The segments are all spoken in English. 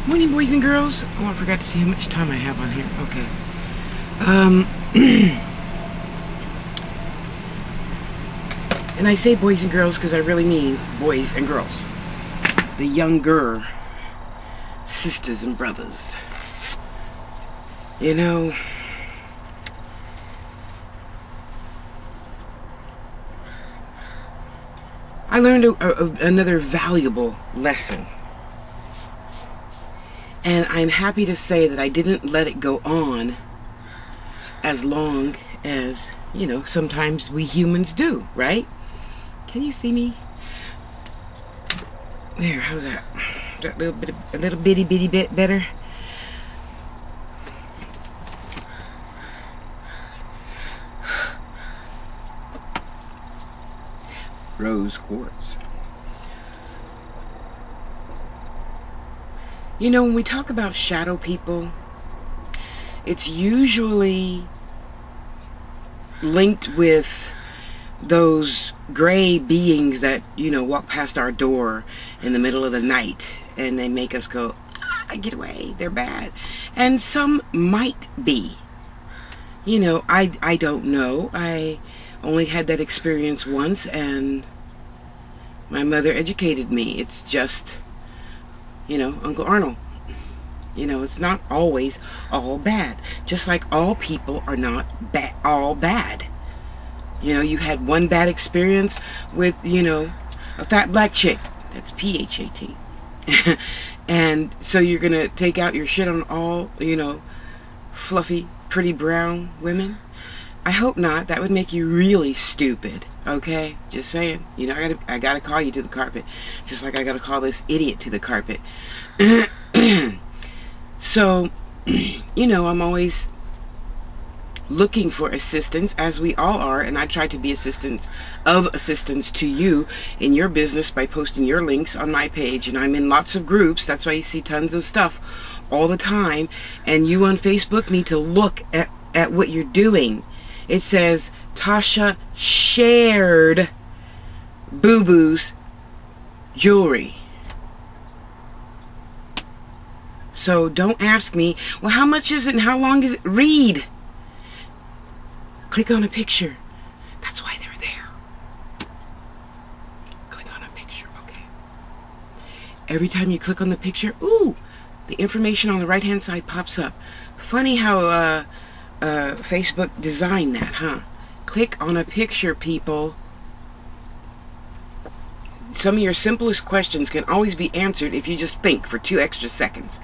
Morning, boys and girls. Oh, I forgot to see how much time I have on here. Okay. And I say boys and girls because I really mean boys and girls. The younger sisters and brothers. You know, I learned another valuable lesson. And I'm happy to say that I didn't let it go on as long as, you know, sometimes we humans do, right? Can you see me? There, how's that? A little bitty bit better? Rose quartz. You know, when we talk about shadow people, it's usually linked with those gray beings that, you know, walk past our door in the middle of the night and they make us go, get away, they're bad. And some might be. You know, I don't know. I only had that experience once and my mother educated me. It's just, you know, Uncle Arnold. You know, it's not always all bad. Just like all people are not all bad. You know, you had one bad experience with, you know, a fat black chick. That's P-H-A-T. And so you're going to take out your shit on all, you know, fluffy, pretty brown women? I hope not. That would make you really stupid. Okay? Just saying. You know, I gotta call you to the carpet. Just like I gotta call this idiot to the carpet. So, you know, I'm always looking for assistance, as we all are, and I try to be assistance to you in your business by posting your links on my page, and I'm in lots of groups. That's why you see tons of stuff all the time, and you on Facebook need to look at what you're doing. It says Tasha shared Boo Boo's jewelry. So don't ask me, well, how much is it and how long is it? Read. Click on a picture. That's why they're there. Click on a picture, okay? Every time you click on the picture, ooh, the information on the right-hand side pops up. Funny how Facebook designed that, huh? Click on a picture, people. Some of your simplest questions can always be answered if you just think for 2 extra seconds.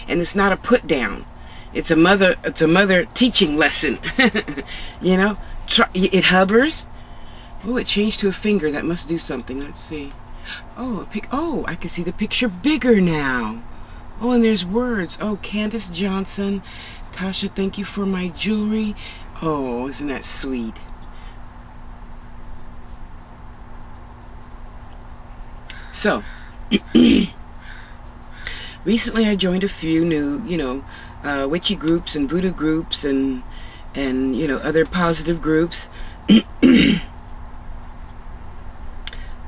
And it's not a put down. It's a mother teaching lesson. You know, it hovers. Oh, it changed to a finger. That must do something. Let's see. Oh, I can see the picture bigger now. Oh, and there's words. Oh, Candace Johnson. Tasha, thank you for my jewelry. Oh, isn't that sweet? So, recently I joined a few new, you know, witchy groups and voodoo groups and you know, other positive groups.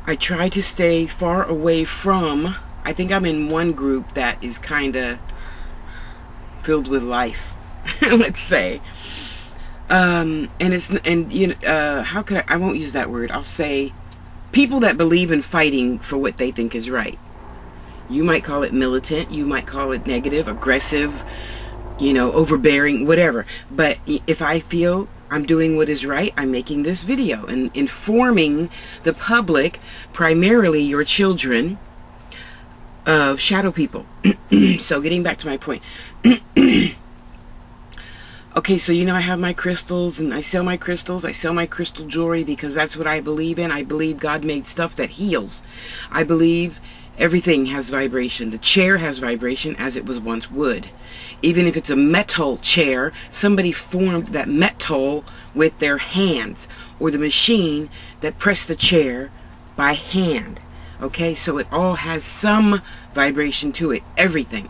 I try to stay far away from, I think I'm in one group that is kind of filled with life, let's say. And you know, how could I won't use that word. I'll say people that believe in fighting for what they think is right. You might call it militant, you might call it negative, aggressive, you know, overbearing, whatever. But if I feel I'm doing what is right, I'm making this video and informing the public, primarily your children, of shadow people. So getting back to my point. Okay, so you know I have my crystals and I sell my crystals. I sell my crystal jewelry because that's what I believe in. I believe God made stuff that heals. I believe everything has vibration. The chair has vibration as it was once wood. Even if it's a metal chair, somebody formed that metal with their hands, or the machine that pressed the chair by hand. Okay, so it all has some vibration to it. Everything.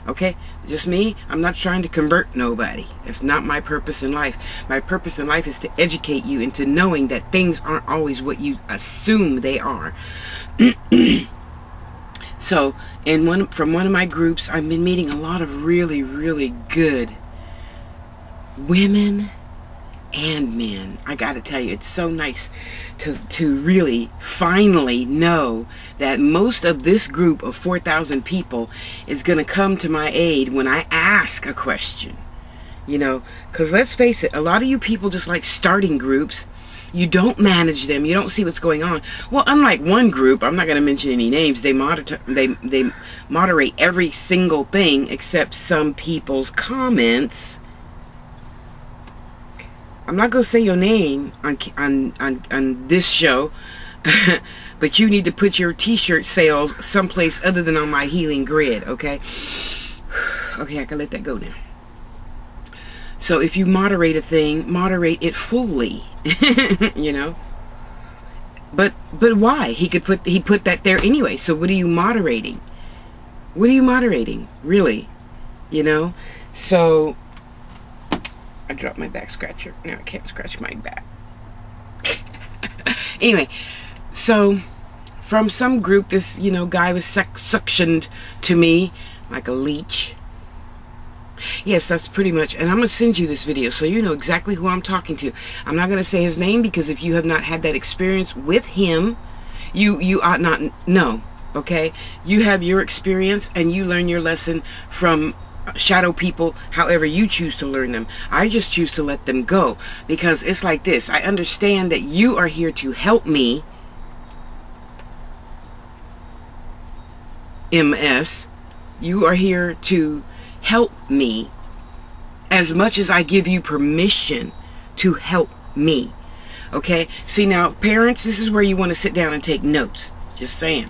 Okay, just me. I'm not trying to convert nobody. It's not my purpose in life. My purpose in life is to educate you into knowing that things aren't always what you assume they are. So from one of my groups, I've been meeting a lot of really, really good women and men. I gotta tell you, it's so nice to really finally know that most of this group of 4,000 people is gonna come to my aid when I ask a question. You know, because let's face it, a lot of you people just like starting groups. You don't manage them. You don't see what's going on. Well, unlike one group, I'm not going to mention any names. They moderate every single thing except some people's comments. I'm not going to say your name on this show, but you need to put your t-shirt sales someplace other than on my healing grid, okay? Okay, I can let that go now. So if you moderate a thing, moderate it fully, you know. But why? He put that there anyway. So what are you moderating? What are you moderating, really? You know. So I dropped my back scratcher. Now I can't scratch my back. Anyway, so from some group, this guy was suctioned to me like a leech. Yes, that's pretty much, and I'm going to send you this video so you know exactly who I'm talking to. I'm not going to say his name because if you have not had that experience with him, you ought not know, okay? You have your experience and you learn your lesson from shadow people however you choose to learn them. I just choose to let them go because it's like this. I understand that you are here to help me, MS. You are here to help me as much as I give you permission to help me. Okay? See, now, parents, this is where you want to sit down and take notes. Just saying.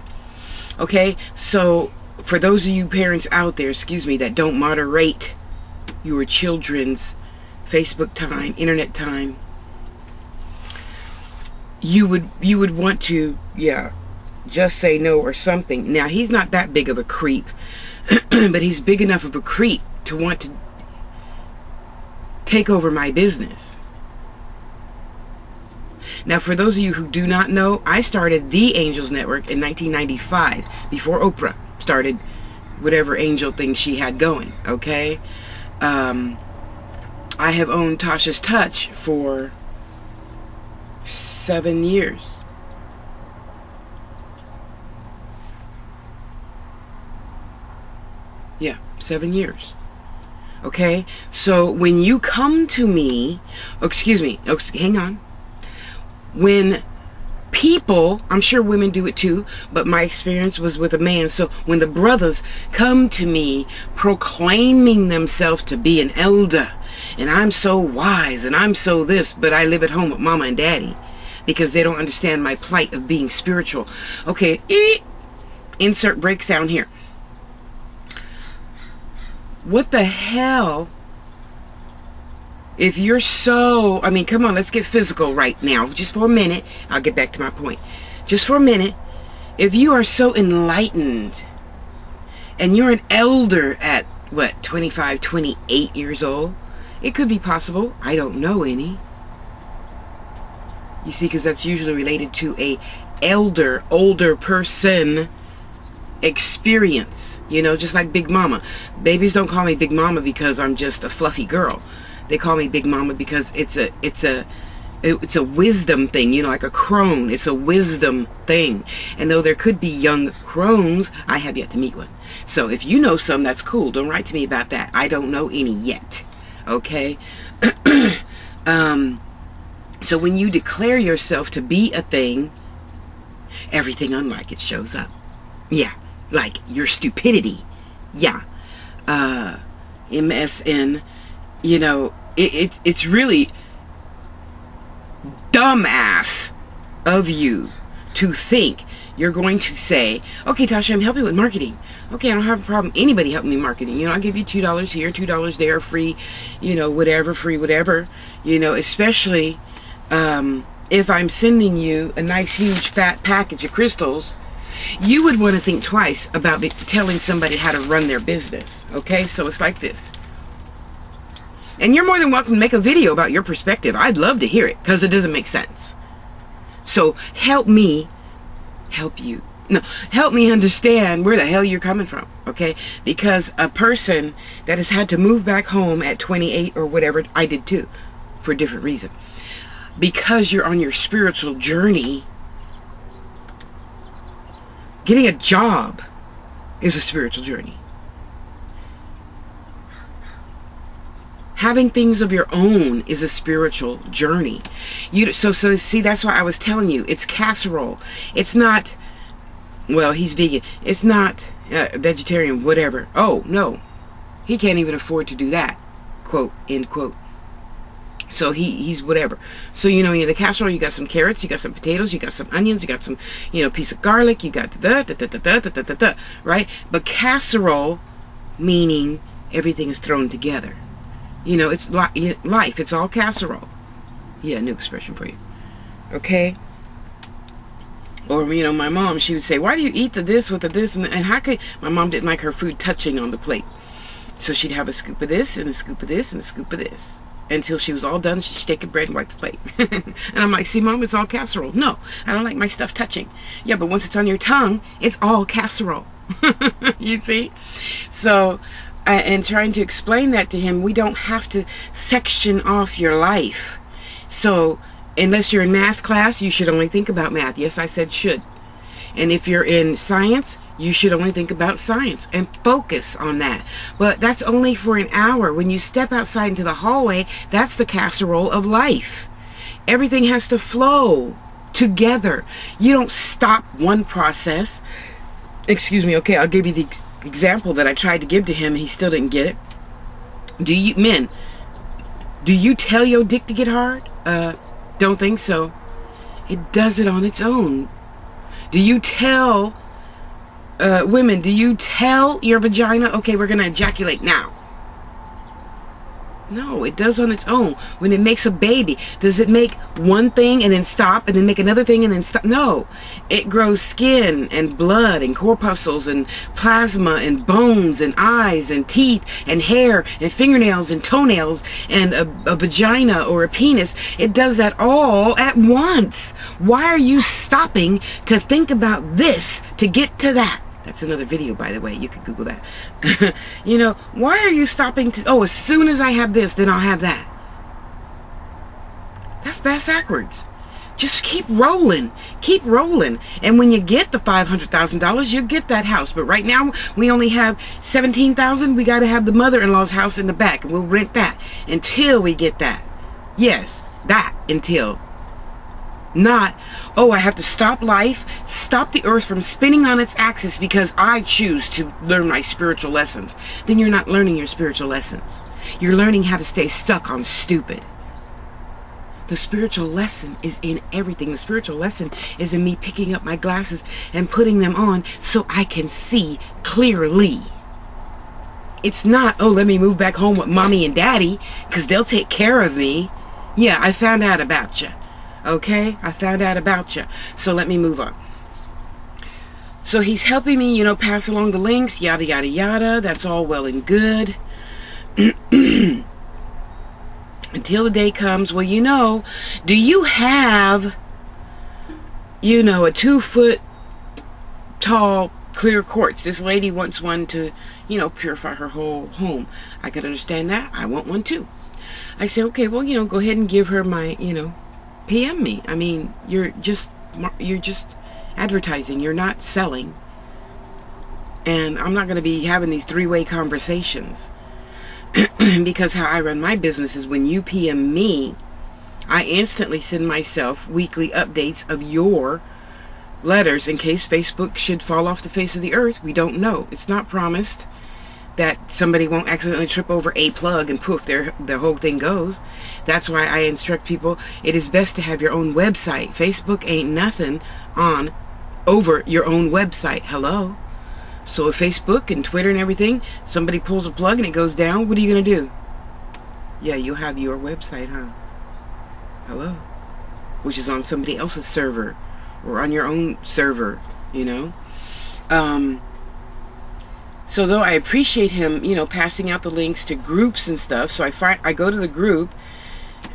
Okay? So, for those of you parents out there, that don't moderate your children's Facebook time, internet time, you would want to, just say no or something. Now, he's not that big of a creep, but he's big enough of a creep to want to take over my business. Now, for those of you who do not know, I started the Angels Network in 1995, before Oprah started whatever angel thing she had going, okay? I have owned Tasha's Touch for 7 years. Yeah, 7 years. Okay? So when you come to me, hang on. When people, I'm sure women do it too, but my experience was with a man. So when the brothers come to me proclaiming themselves to be an elder, and I'm so wise, and I'm so this, but I live at home with mama and daddy because they don't understand my plight of being spiritual. Okay, insert break sound here. What the hell? If you're so, come on, let's get physical right now. Just for a minute. I'll get back to my point. Just for a minute. If you are so enlightened and you're an elder at, 25, 28 years old, it could be possible. I don't know any. You see, because that's usually related to a older person experience. Just like Big Mama. Babies don't call me Big Mama because I'm just a fluffy girl. They call me Big Mama because it's a wisdom thing, like a crone. It's a wisdom thing. And though there could be young crones, I have yet to meet one. So if you know some, that's cool. Don't write to me about that. I don't know any yet. Okay? So when you declare yourself to be a thing, everything unlike it shows up. Yeah. Like your stupidity. Yeah. MSN. It's really dumbass of you to think you're going to say, okay, Tasha, I'm helping with marketing. Okay, I don't have a problem. Anybody helping me marketing. I'll give you $2 here, $2 there, free, whatever, free whatever. Especially if I'm sending you a nice, huge, fat package of crystals, you would want to think twice about telling somebody how to run their business. Okay, so it's like this. And you're more than welcome to make a video about your perspective. I'd love to hear it because it doesn't make sense. So help me help you. No, help me understand where the hell you're coming from, okay? Because a person that has had to move back home at 28 or whatever, I did too, for a different reason. Because you're on your spiritual journey, getting a job is a spiritual journey. Having things of your own is a spiritual journey. So see, that's why I was telling you, it's casserole. It's not, well, he's vegan. It's not vegetarian, whatever. Oh, no. He can't even afford to do that. Quote, end quote. So he's whatever. So, in the casserole, you got some carrots, you got some potatoes, you got some onions, you got some, piece of garlic, you got right? But casserole, meaning everything is thrown together. It's life. It's all casserole. Yeah, new expression for you. Okay? Or, my mom, she would say, why do you eat the this with the this? And how could... My mom didn't like her food touching on the plate. So she'd have a scoop of this, and a scoop of this, and a scoop of this. Until she was all done, she'd take a bread and wipe the plate. And I'm like, see, Mom, it's all casserole. No, I don't like my stuff touching. Yeah, but once it's on your tongue, it's all casserole. You see? So... and trying to explain that to him, we don't have to section off your life. So unless you're in math class, you should only think about math. Yes, I said should. And if you're in science, you should only think about science and focus on that. But that's only for an hour. When you step outside into the hallway, that's the casserole of life. Everything has to flow together. You don't stop one process. Excuse me. Okay, I'll give you the example that I tried to give to him, and he still didn't get it. Men, do you tell your dick to get hard? Don't think so. It does it on its own. Do you tell women, do you tell your vagina, okay, we're gonna ejaculate now? No, it does on its own. When it makes a baby, does it make one thing and then stop and then make another thing and then stop? No. It grows skin and blood and corpuscles and plasma and bones and eyes and teeth and hair and fingernails and toenails and a vagina or a penis. It does that all at once. Why are you stopping to think about this to get to that? That's another video, by the way. You could Google that. Why are you stopping to... Oh, as soon as I have this, then I'll have that. That's backwards. Just keep rolling. Keep rolling. And when you get the $500,000, you get that house. But right now, we only have $17,000. We got to have the mother-in-law's house in the back. And we'll rent that until we get that. Yes, that until... Not, oh, I have to stop life, stop the earth from spinning on its axis because I choose to learn my spiritual lessons. Then you're not learning your spiritual lessons. You're learning how to stay stuck on stupid. The spiritual lesson is in everything. The spiritual lesson is in me picking up my glasses and putting them on so I can see clearly. It's not, oh, let me move back home with mommy and daddy because they'll take care of me. Yeah, I found out about you. Okay, I found out about you. So let me move on. So he's helping me, pass along the links, yada, yada, yada. That's all well and good. Until the day comes, well, do you have, a 2-foot tall clear quartz? This lady wants one to, purify her whole home. I could understand that. I want one too. I said, okay, well, go ahead and give her my, PM me. I mean, you're just advertising. You're not selling. And I'm not going to be having these 3-way conversations. Because how I run my business is when you PM me, I instantly send myself weekly updates of your letters in case Facebook should fall off the face of the earth. We don't know. It's not promised that somebody won't accidentally trip over a plug and poof, the whole thing goes. That's why I instruct people, it is best to have your own website. Facebook ain't nothing over your own website. Hello? So if Facebook and Twitter and everything, somebody pulls a plug and it goes down, what are you going to do? Yeah, you'll have your website, huh? Hello? Which is on somebody else's server or on your own server, So though I appreciate him, passing out the links to groups and stuff, so I go to the group,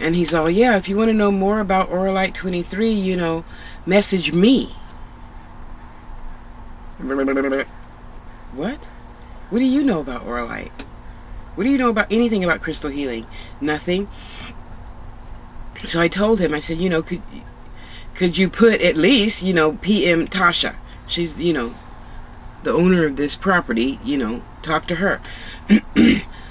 and he's all, yeah, if you want to know more about Oralite 23, message me. What? What do you know about Oralite? What do you know about anything about crystal healing? Nothing. So I told him, I said, could you put at least, PM Tasha. She's, the owner of this property, talk to her.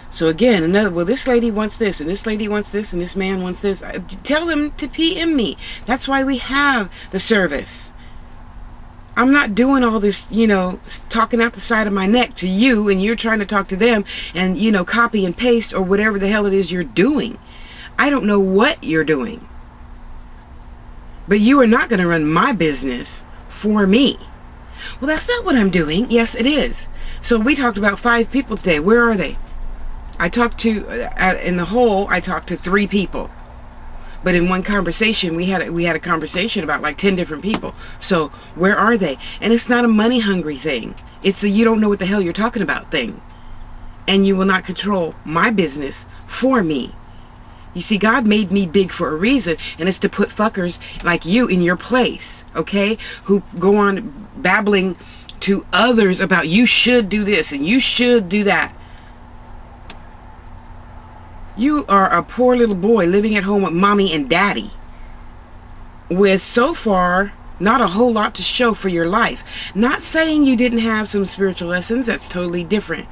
So again, this lady wants this, and this lady wants this, and this man wants this. Tell them to PM me. That's why we have the service. I'm not doing all this, talking out the side of my neck to you, and you're trying to talk to them, and, copy and paste, or whatever the hell it is you're doing. I don't know what you're doing. But you are not going to run my business for me. Well, that's not what I'm doing. Yes, it is. So we talked about 5 people today. Where are they? I talked to, in the whole, I talked to 3 people. But in one conversation, we had a conversation about like 10 different people. So where are they? And it's not a money hungry thing. It's a you don't know what the hell you're talking about thing. And you will not control my business for me. You see, God made me big for a reason, and it's to put fuckers like you in your place, okay? Who go on babbling to others about you should do this and you should do that. You are a poor little boy living at home with mommy and daddy with, so far, not a whole lot to show for your life. Not saying you didn't have some spiritual lessons. That's totally different.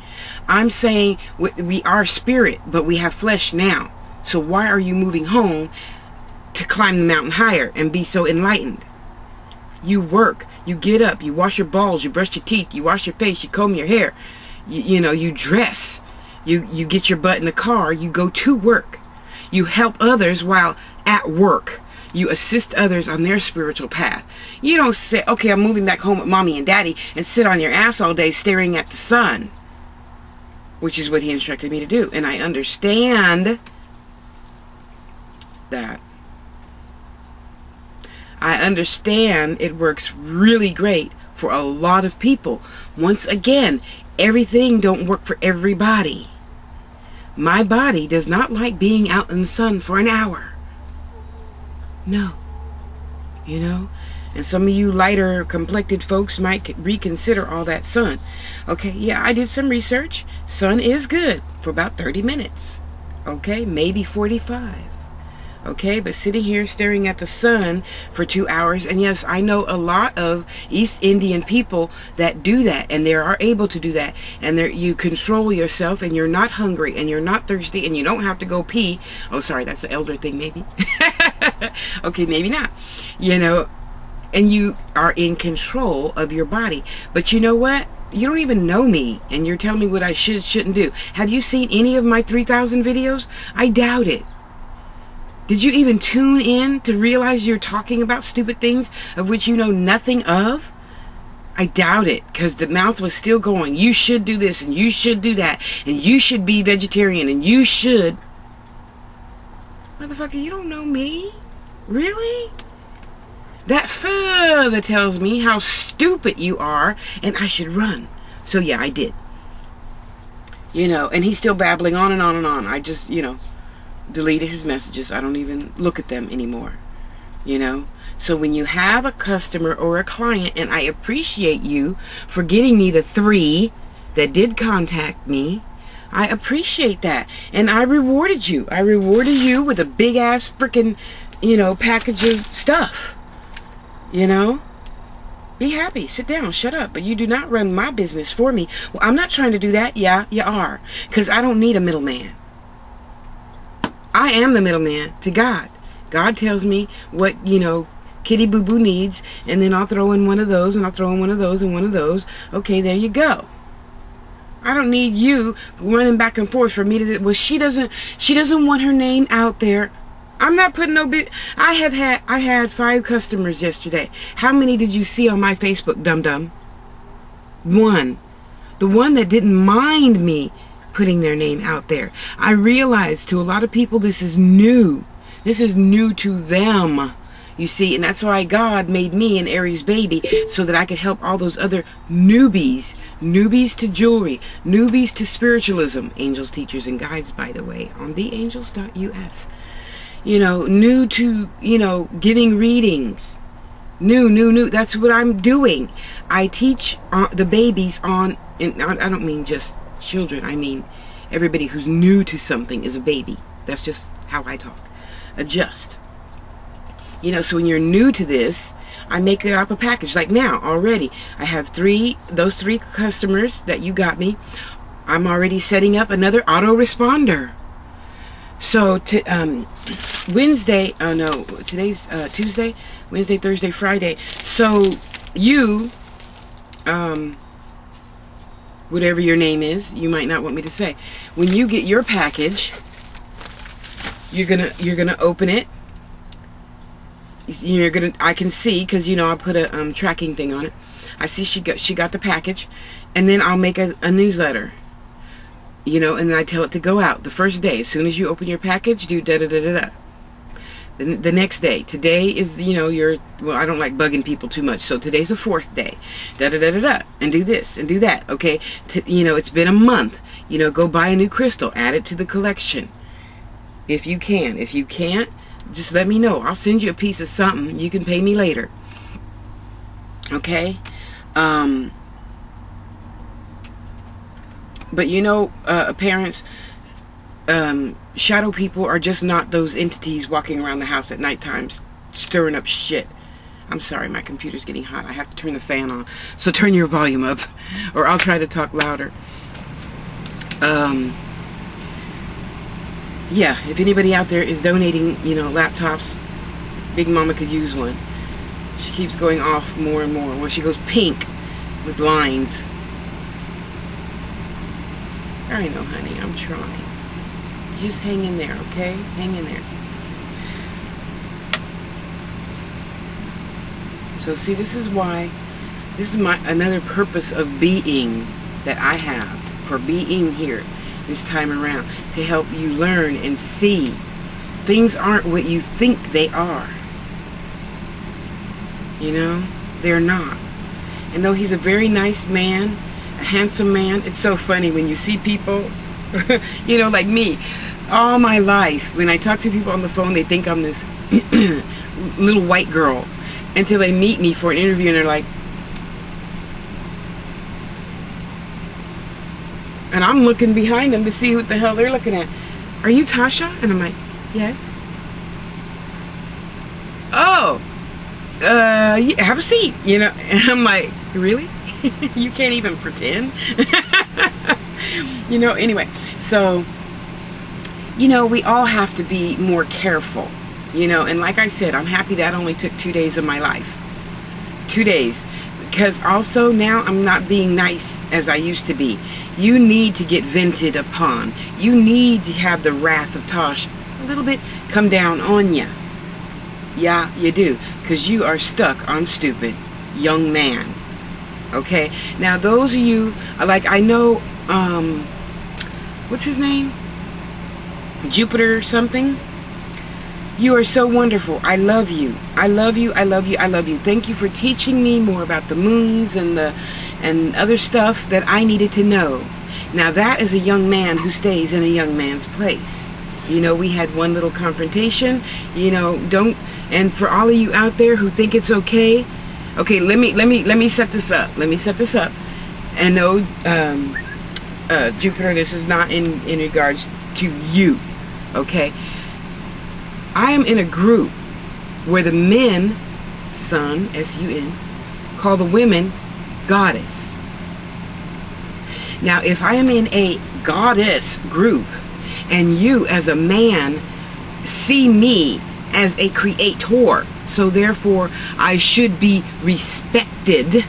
I'm saying we are spirit, but we have flesh now. So why are you moving home to climb the mountain higher and be so enlightened? You work, you get up, you wash your balls, you brush your teeth, you wash your face, you comb your hair, you dress, you get your butt in the car, you go to work, you help others while at work, you assist others on their spiritual path. You don't say, okay, I'm moving back home with mommy and daddy, and sit on your ass all day staring at the sun, which is what he instructed me to do. And I understand that. I understand it works really great for a lot of people. Once again, everything don't work for everybody. My body does not like being out in the sun for an hour. No. And some of you lighter complected folks might reconsider all that sun. Okay, yeah, I did some research. Sun is good for about 30 minutes. Okay, maybe 45. Okay, but sitting here staring at the sun for 2 hours, and yes, I know a lot of East Indian people that do that, and they are able to do that, and you control yourself, and you're not hungry, and you're not thirsty, and you don't have to go pee. Oh, sorry, that's the elder thing, maybe. Okay, maybe not. And you are in control of your body. But you know what? You don't even know me, and you're telling me what I shouldn't do. Have you seen any of my 3,000 videos? I doubt it. Did you even tune in to realize you're talking about stupid things of which you know nothing of? I doubt it, because the mouth was still going. You should do this, and you should do that, and you should be vegetarian, and you should. Motherfucker, you don't know me? Really? That further tells me how stupid you are, and I should run. So yeah, I did. And he's still babbling on and on and on. I just, deleted his messages. I don't even look at them anymore. So when you have a customer or a client, and I appreciate you for getting me the 3 that did contact me, I appreciate that, and I rewarded you. I rewarded you with a big ass freaking package of stuff. Be happy, sit down, shut up. But you do not run my business for me. Well, I'm not trying to do that. Yeah, you are, because I don't need a middleman. I am the middleman to God. God tells me what, Kitty Boo Boo needs, and then I'll throw in one of those, and I'll throw in one of those, and one of those. Okay, there you go. I don't need you running back and forth for me to, well, she doesn't want her name out there. I'm not putting no big, I had 5 customers yesterday. How many did you see on my Facebook, dum-dum? 1. The one that didn't mind me putting their name out there. I realize to a lot of people this is new. This is new to them. You see, and that's why God made me an Aries baby, so that I could help all those other newbies to jewelry, newbies to spiritualism, angels, teachers, and guides, by the way, on theangels.us. New to, giving readings, New. That's what I'm doing. I teach the babies on, and I don't mean just children. I mean everybody who's new to something is a baby. That's just how I talk. Adjust. You know, so when you're new to this, I make up a package. Like now, already, I have those three customers that you got me. I'm already setting up another autoresponder. So, Wednesday, oh no, today's Tuesday, Wednesday, Thursday, Friday. So, you, whatever your name is, you might not want me to say. When you get your package, you're gonna open it. I can see, because you know I put a tracking thing on it. I see she got the package, and then I'll make a newsletter. You know, and then I tell it to go out the first day. As soon as you open your package, do da da da da da. The next day. Today is, you know, well, I don't like bugging people too much, so today's the 4th day. Da da da da da. And do this and do that. Okay, you know, it's been a month. You know, go buy a new crystal, add it to the collection, if you can. If you can't, just let me know. I'll send you a piece of something. You can pay me later. Okay. But you know, parents, shadow people are just not those entities walking around the house at night times stirring up shit. I'm sorry, my computer's getting hot. I have to turn the fan on. So turn your volume up, or I'll try to talk louder. Yeah, if anybody out there is donating, you know, laptops, Big Mama could use one. She keeps going off more and more. When she goes pink with lines. I know, honey, I'm trying. Just hang in there, okay? Hang in there. So see, this is another purpose of being that I have for being here this time around, to help you learn and see things aren't what you think they are. You know, they're not. And though he's a very nice man, a handsome man, it's so funny when you see people, you know, like me, all my life, when I talk to people on the phone, they think I'm this little white girl, until they meet me for an interview and they're like, and I'm looking behind them to see what the hell they're looking at. Are you Tasha? And I'm like, yes. Oh, yeah, have a seat, you know. And I'm like, really? You can't even pretend? You know, anyway. So, you know, we all have to be more careful, you know. And like I said, I'm happy that only took 2 days of my life. 2 days. Because also now I'm not being nice as I used to be. You need to get vented upon. You need to have the wrath of Tosh a little bit come down on you. Yeah, you do. Because you are stuck on stupid young man. Okay? Now those of you, like I know, what's his name? Jupiter something? You are so wonderful. I love you. I love you. I love you. I love you. Thank you for teaching me more about the moons and other stuff that I needed to know. Now that is a young man who stays in a young man's place. You know, we had one little confrontation. You know, and for all of you out there who think it's okay, let me set this up. Let me set this up. And no, Jupiter, this is not in regards to you. Okay? I am in a group where the men, sun, S-U-N, call the women goddess. Now, if I am in a goddess group and you as a man see me as a creator, so therefore I should be respected,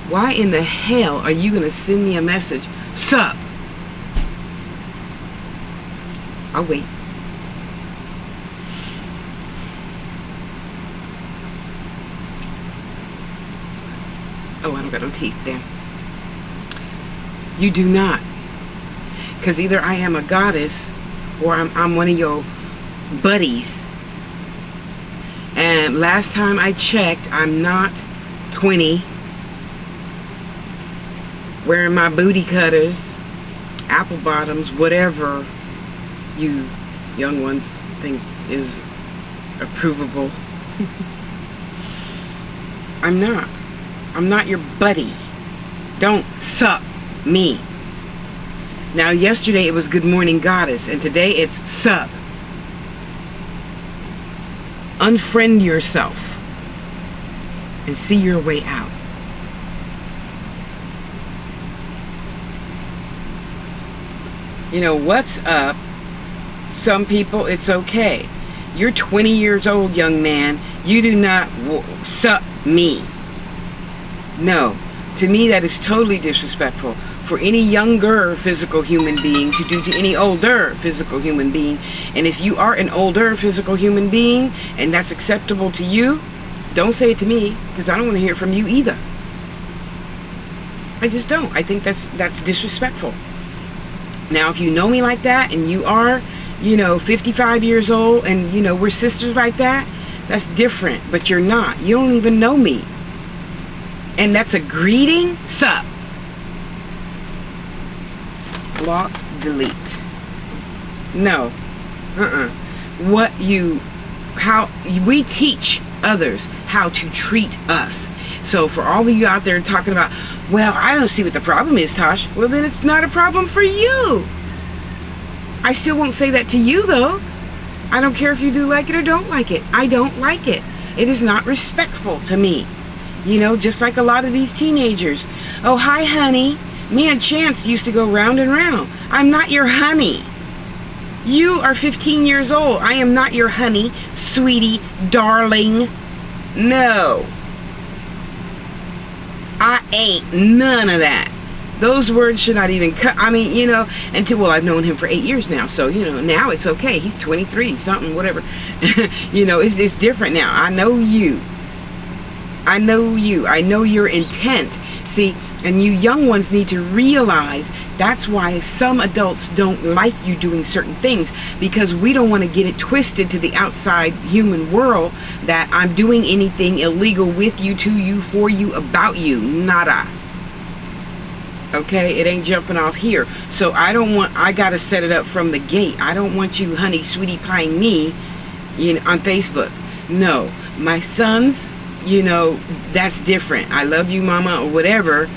why in the hell are you going to send me a message? Sup? I'll wait. Oh, I don't got no teeth. Damn. You do not. Because either I am a goddess or I'm one of your buddies. And last time I checked, I'm not 20. Wearing my booty cutters, apple bottoms, whatever you young ones think is approvable. I'm not. I'm not your buddy. Don't sup me. Now yesterday it was Good Morning Goddess, and today it's sup. Unfriend yourself and see your way out. You know, what's up? Some people, it's okay. You're 20 years old, young man. You do not sup me. No. To me, that is totally disrespectful for any younger physical human being to do to any older physical human being. And if you are an older physical human being and that's acceptable to you, don't say it to me, because I don't want to hear it from you either. I just don't. I think that's disrespectful. Now, if you know me like that and you are, 55 years old and, we're sisters like that, that's different. But you're not. You don't even know me. And that's a greeting? Sup. Block, delete. No. How we teach others how to treat us. So for all of you out there talking about, well, I don't see what the problem is, Tosh. Well, then it's not a problem for you. I still won't say that to you, though. I don't care if you do like it or don't like it. I don't like it. It is not respectful to me. Just like a lot of these teenagers. Oh, hi, honey. Me and Chance used to go round and round. I'm not your honey. You are 15 years old. I am not your honey, sweetie, darling. No. I ain't none of that. Those words should not even cut. I've known him for 8 years now. So, now it's okay. He's 23, something, whatever. It's different now. I know you. I know your intent. See, and you young ones need to realize that's why some adults don't like you doing certain things, because we don't want to get it twisted to the outside human world that I'm doing anything illegal with you, to you, for you, about you. Nada. Okay, it ain't jumping off here. So I gotta set it up from the gate. I don't want you, honey, sweetie pieing me, on Facebook. No, my sons, that's different. I love you, mama, or whatever.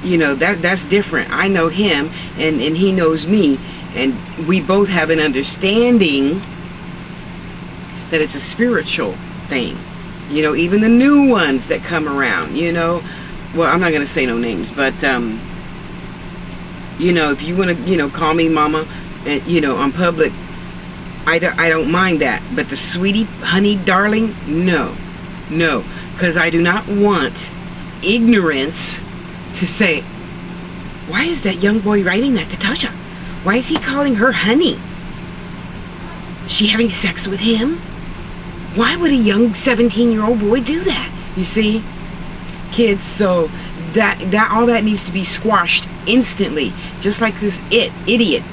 That's different. I know him and he knows me, and we both have an understanding that it's a spiritual thing. Even the new ones that come around, well, I'm not going to say no names, but if you want to, call me mama, on public, I don't mind that. But the sweetie, honey, darling, no, because I do not want ignorance to say, why is that young boy writing that to Tasha? Why is he calling her honey? Is she having sex with him? Why would a young 17-year-old boy do that? You see, kids, so that all that needs to be squashed instantly. Just like this idiot.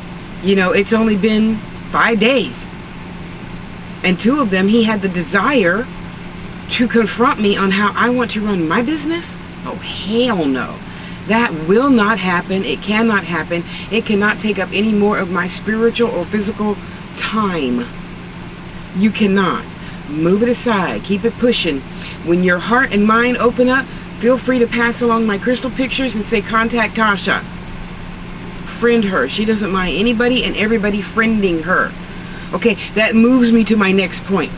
It's only been 5 days. And 2 of them, he had the desire to confront me on how I want to run my business. Oh, hell no. That will not happen. It cannot happen. It cannot take up any more of my spiritual or physical time. You cannot. Move it aside. Keep it pushing. When your heart and mind open up, feel free to pass along my crystal pictures and say, contact Tasha. Friend her. She doesn't mind anybody and everybody friending her. Okay, that moves me to my next point.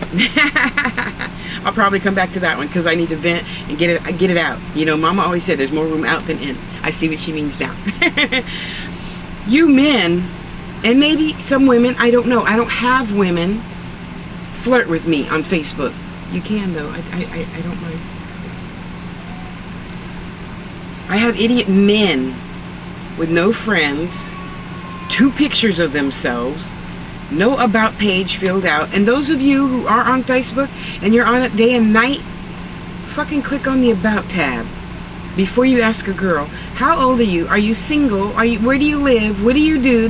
I'll probably come back to that one because I need to vent and get it out. Mama always said there's more room out than in. I see what she means now. You men, and maybe some women, I don't know. I don't have women flirt with me on Facebook. You can, though. I don't mind. I have idiot men with no friends, 2 pictures of themselves, no about page filled out. And those of you who are on Facebook and you're on it day and night, fucking click on the about tab before you ask a girl, how old are you? Are you single? Where do you live? What do you do?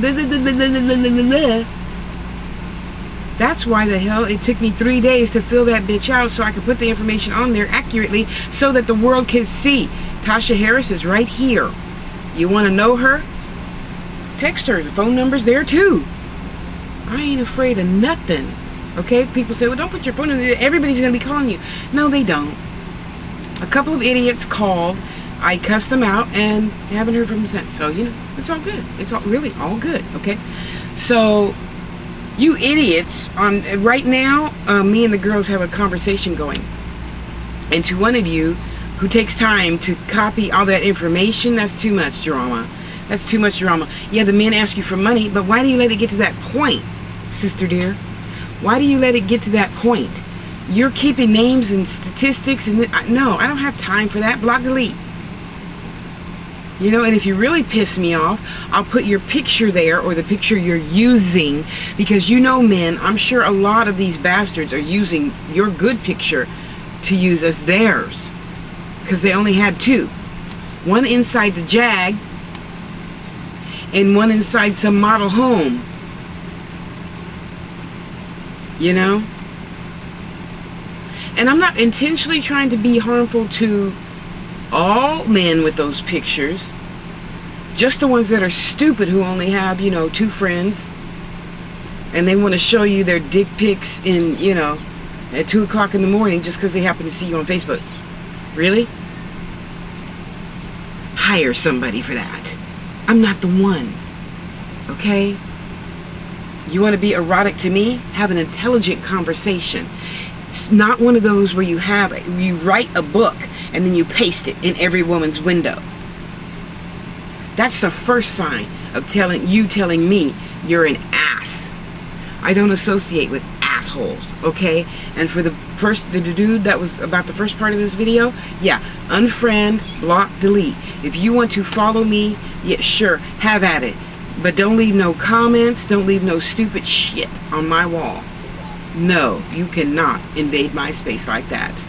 That's why the hell it took me 3 days to fill that bitch out, so I could put the information on there accurately so that the world can see. Tasha Harris is right here. You want to know her? Text her. The phone number's there too. I ain't afraid of nothing. Okay? People say, well, don't put your phone in there. Everybody's going to be calling you. No, they don't. A couple of idiots called. I cussed them out and haven't heard from them since. So, it's all good. It's all really all good. Okay? So, you idiots, right now, me and the girls have a conversation going. And to one of you who takes time to copy all that information, that's too much drama. That's too much drama. Yeah, the men ask you for money, but why do you let it get to that point, sister dear? Why do you let it get to that point? You're keeping names and statistics, and no, I don't have time for that. Block, delete. And if you really piss me off, I'll put your picture there, or the picture you're using, because men, I'm sure a lot of these bastards are using your good picture to use as theirs, because they only had two. One inside the Jag, and one inside some model home. And I'm not intentionally trying to be harmful to all men with those pictures. Just the ones that are stupid, who only have, two friends. And they want to show you their dick pics in, at 2 o'clock in the morning just because they happen to see you on Facebook. Really? Hire somebody for that. I'm not the one. Okay? You want to be erotic to me? Have an intelligent conversation. It's not one of those where you write a book and then you paste it in every woman's window. That's the first sign of telling me you're an ass. I don't associate with assholes, okay? And for the dude that was about the first part of this video, yeah, unfriend, block, delete. If you want to follow me, yeah, sure, have at it. But don't leave no comments, don't leave no stupid shit on my wall. No, you cannot invade my space like that.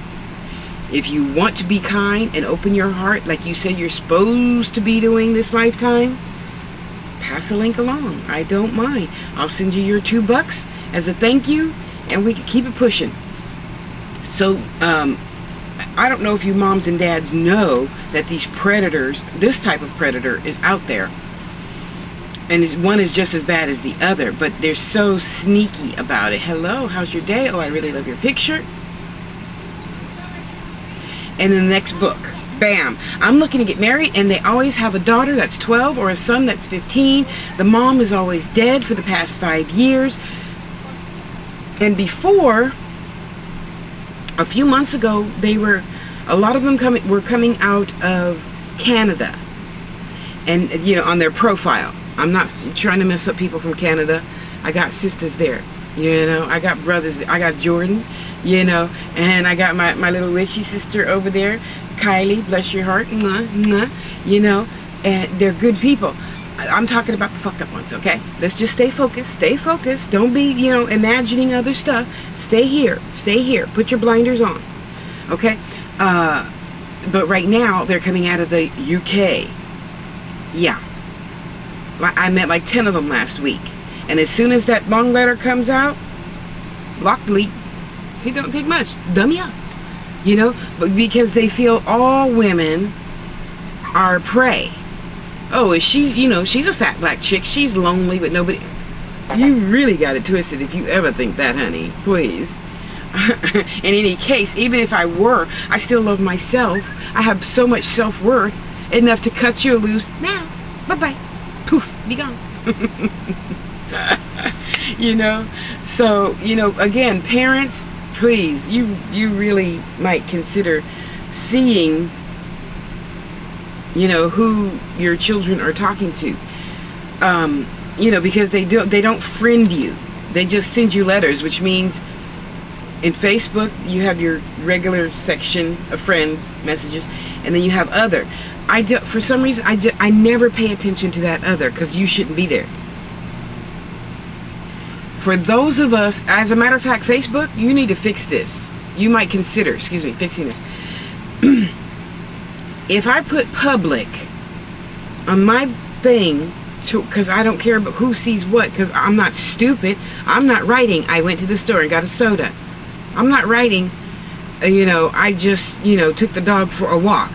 If you want to be kind and open your heart like you said you're supposed to be doing this lifetime, pass a link along. I don't mind. I'll send you your $2 as a thank you, and we can keep it pushing. So, I don't know if you moms and dads know that these predators, this type of predator is out there. And one is just as bad as the other, but they're so sneaky about it. Hello, how's your day? Oh, I really love your picture. And then the next book, bam, I'm looking to get married, and they always have a daughter that's 12 or a son that's 15. The mom is always dead for the past 5 years. And before, a few months ago, a lot of them were coming out of Canada, and on their profile. I'm not trying to mess up people from Canada. I got sisters there, I got brothers. I got Jordan, and I got my little witchy sister over there, Kylie, bless your heart, and they're good people. I'm talking about the fucked up ones, okay? Let's just stay focused. Don't be, imagining other stuff. Stay here, put your blinders on, okay? But right now, they're coming out of the UK. Yeah. I met like 10 of them last week. And as soon as that long letter comes out, block, delete. It don't take much. Dummy up. But because they feel all women are prey. Oh, is she, she's a fat black chick. She's lonely, but nobody. You really got it twisted if you ever think that, honey. Please. In any case, even if I were, I still love myself. I have so much self-worth enough to cut you loose now. Bye-bye. Poof, be gone. So, again, parents, please, you really might consider seeing, who your children are talking to. Because they don't friend you. They just send you letters, which means in Facebook, you have your regular section of friends, messages, and then you have other. For some reason, I never pay attention to that other, because you shouldn't be there. For those of us, as a matter of fact, Facebook, you need to fix this. You might consider, fixing this. If I put public on my thing, because I don't care about who sees what, because I'm not stupid. I'm not writing, I went to the store and got a soda. I'm not writing, I just, took the dog for a walk.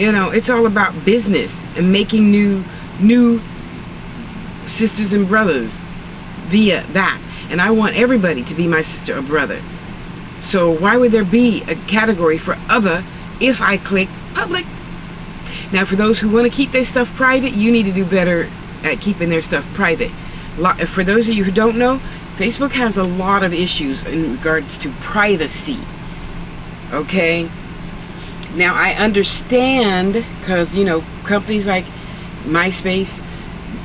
It's all about business and making new sisters and brothers via that. and I want everybody to be my sister or brother. So why would there be a category for other if I click public? Now, for those who want to keep their stuff private, you need to do better at keeping their stuff private. For those of you who don't know, Facebook has a lot of issues in regards to privacy. Okay? Now, I understand, because, you know, companies like MySpace,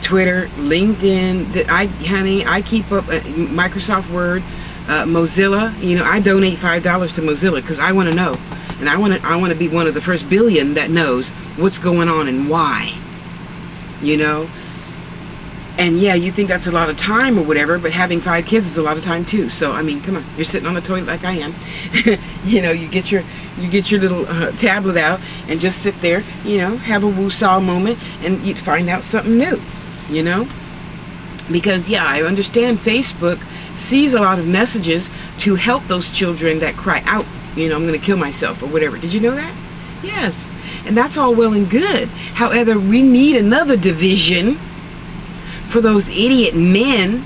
Twitter, LinkedIn, I keep up Microsoft Word, Mozilla. You know, I donate $5 to Mozilla because I want to know, and I want to be one of the first billion that knows what's going on and why. You know, and yeah, you think that's a lot of time or whatever, but having 5 kids is a lot of time too. So I mean, come on, you're sitting on the toilet like I am. You know, you get your little tablet out and just sit there. You know, have a woo-saw moment, and you'd find out something new. You know, because yeah, I understand Facebook sees a lot of messages to help those children that cry out, you know, I'm going to kill myself or whatever. Did you know that? Yes. And that's all well and good. However, we need another division for those idiot men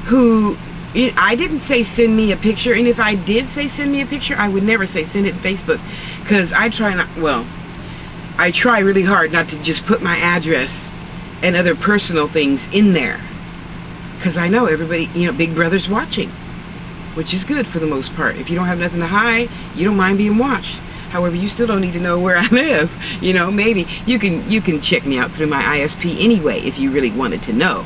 who, I didn't say send me a picture, and if I did say send me a picture, I would never say send it to Facebook, because I try really hard not to just put my address and other personal things in there, because I know everybody, you know, Big Brother's watching, which is good for the most part. If you don't have nothing to hide, you don't mind being watched. However, you still don't need to know where I live. You know, maybe you can check me out through my ISP anyway if you really wanted to know.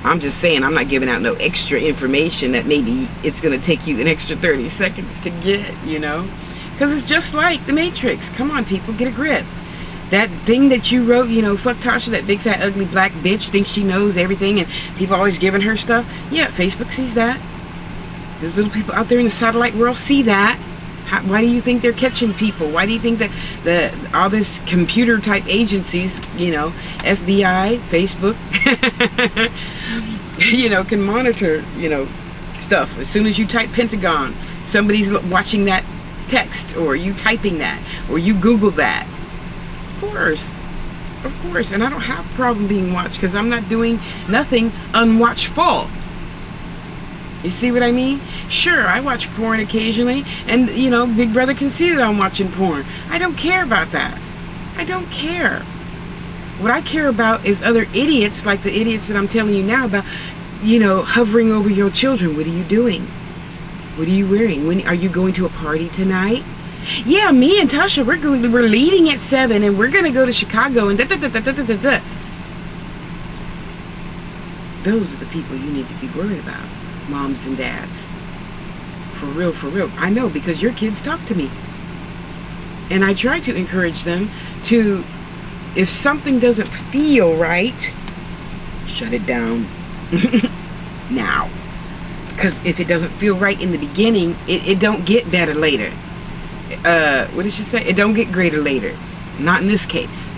I'm just saying, I'm not giving out no extra information that maybe it's going to take you an extra 30 seconds to get, you know, because it's just like the Matrix. Come on, people, get a grip. That thing that you wrote, you know, fuck Tasha, that big fat ugly black bitch, thinks she knows everything and people always giving her stuff. Yeah, Facebook sees that. There's little people out there in the satellite world see that. Why do you think they're catching people? Why do you think that all this computer type agencies, you know, FBI, Facebook, you know, can monitor, you know, stuff? As soon as you type Pentagon, somebody's watching that text, or you typing that, or you Google that. Of course, and I don't have a problem being watched, because I'm not doing nothing unwatchful. You see what I mean? Sure, I watch porn occasionally, and, you know, Big Brother can see that I'm watching porn. I don't care about that. I don't care. What I care about is other idiots, like the idiots that I'm telling you now about, you know, hovering over your children. What are you doing? What are you wearing? When are you going to a party tonight? Yeah, me and Tasha, we're leaving at 7, and we're going to go to Chicago, and da-da-da-da-da-da-da. Those are the people you need to be worried about. Moms and dads. For real. I know, because your kids talk to me. And I try to encourage them to, if something doesn't feel right, shut it down now. Because if it doesn't feel right in the beginning, it don't get better later. What did she say? It don't get greater later. Not in this case.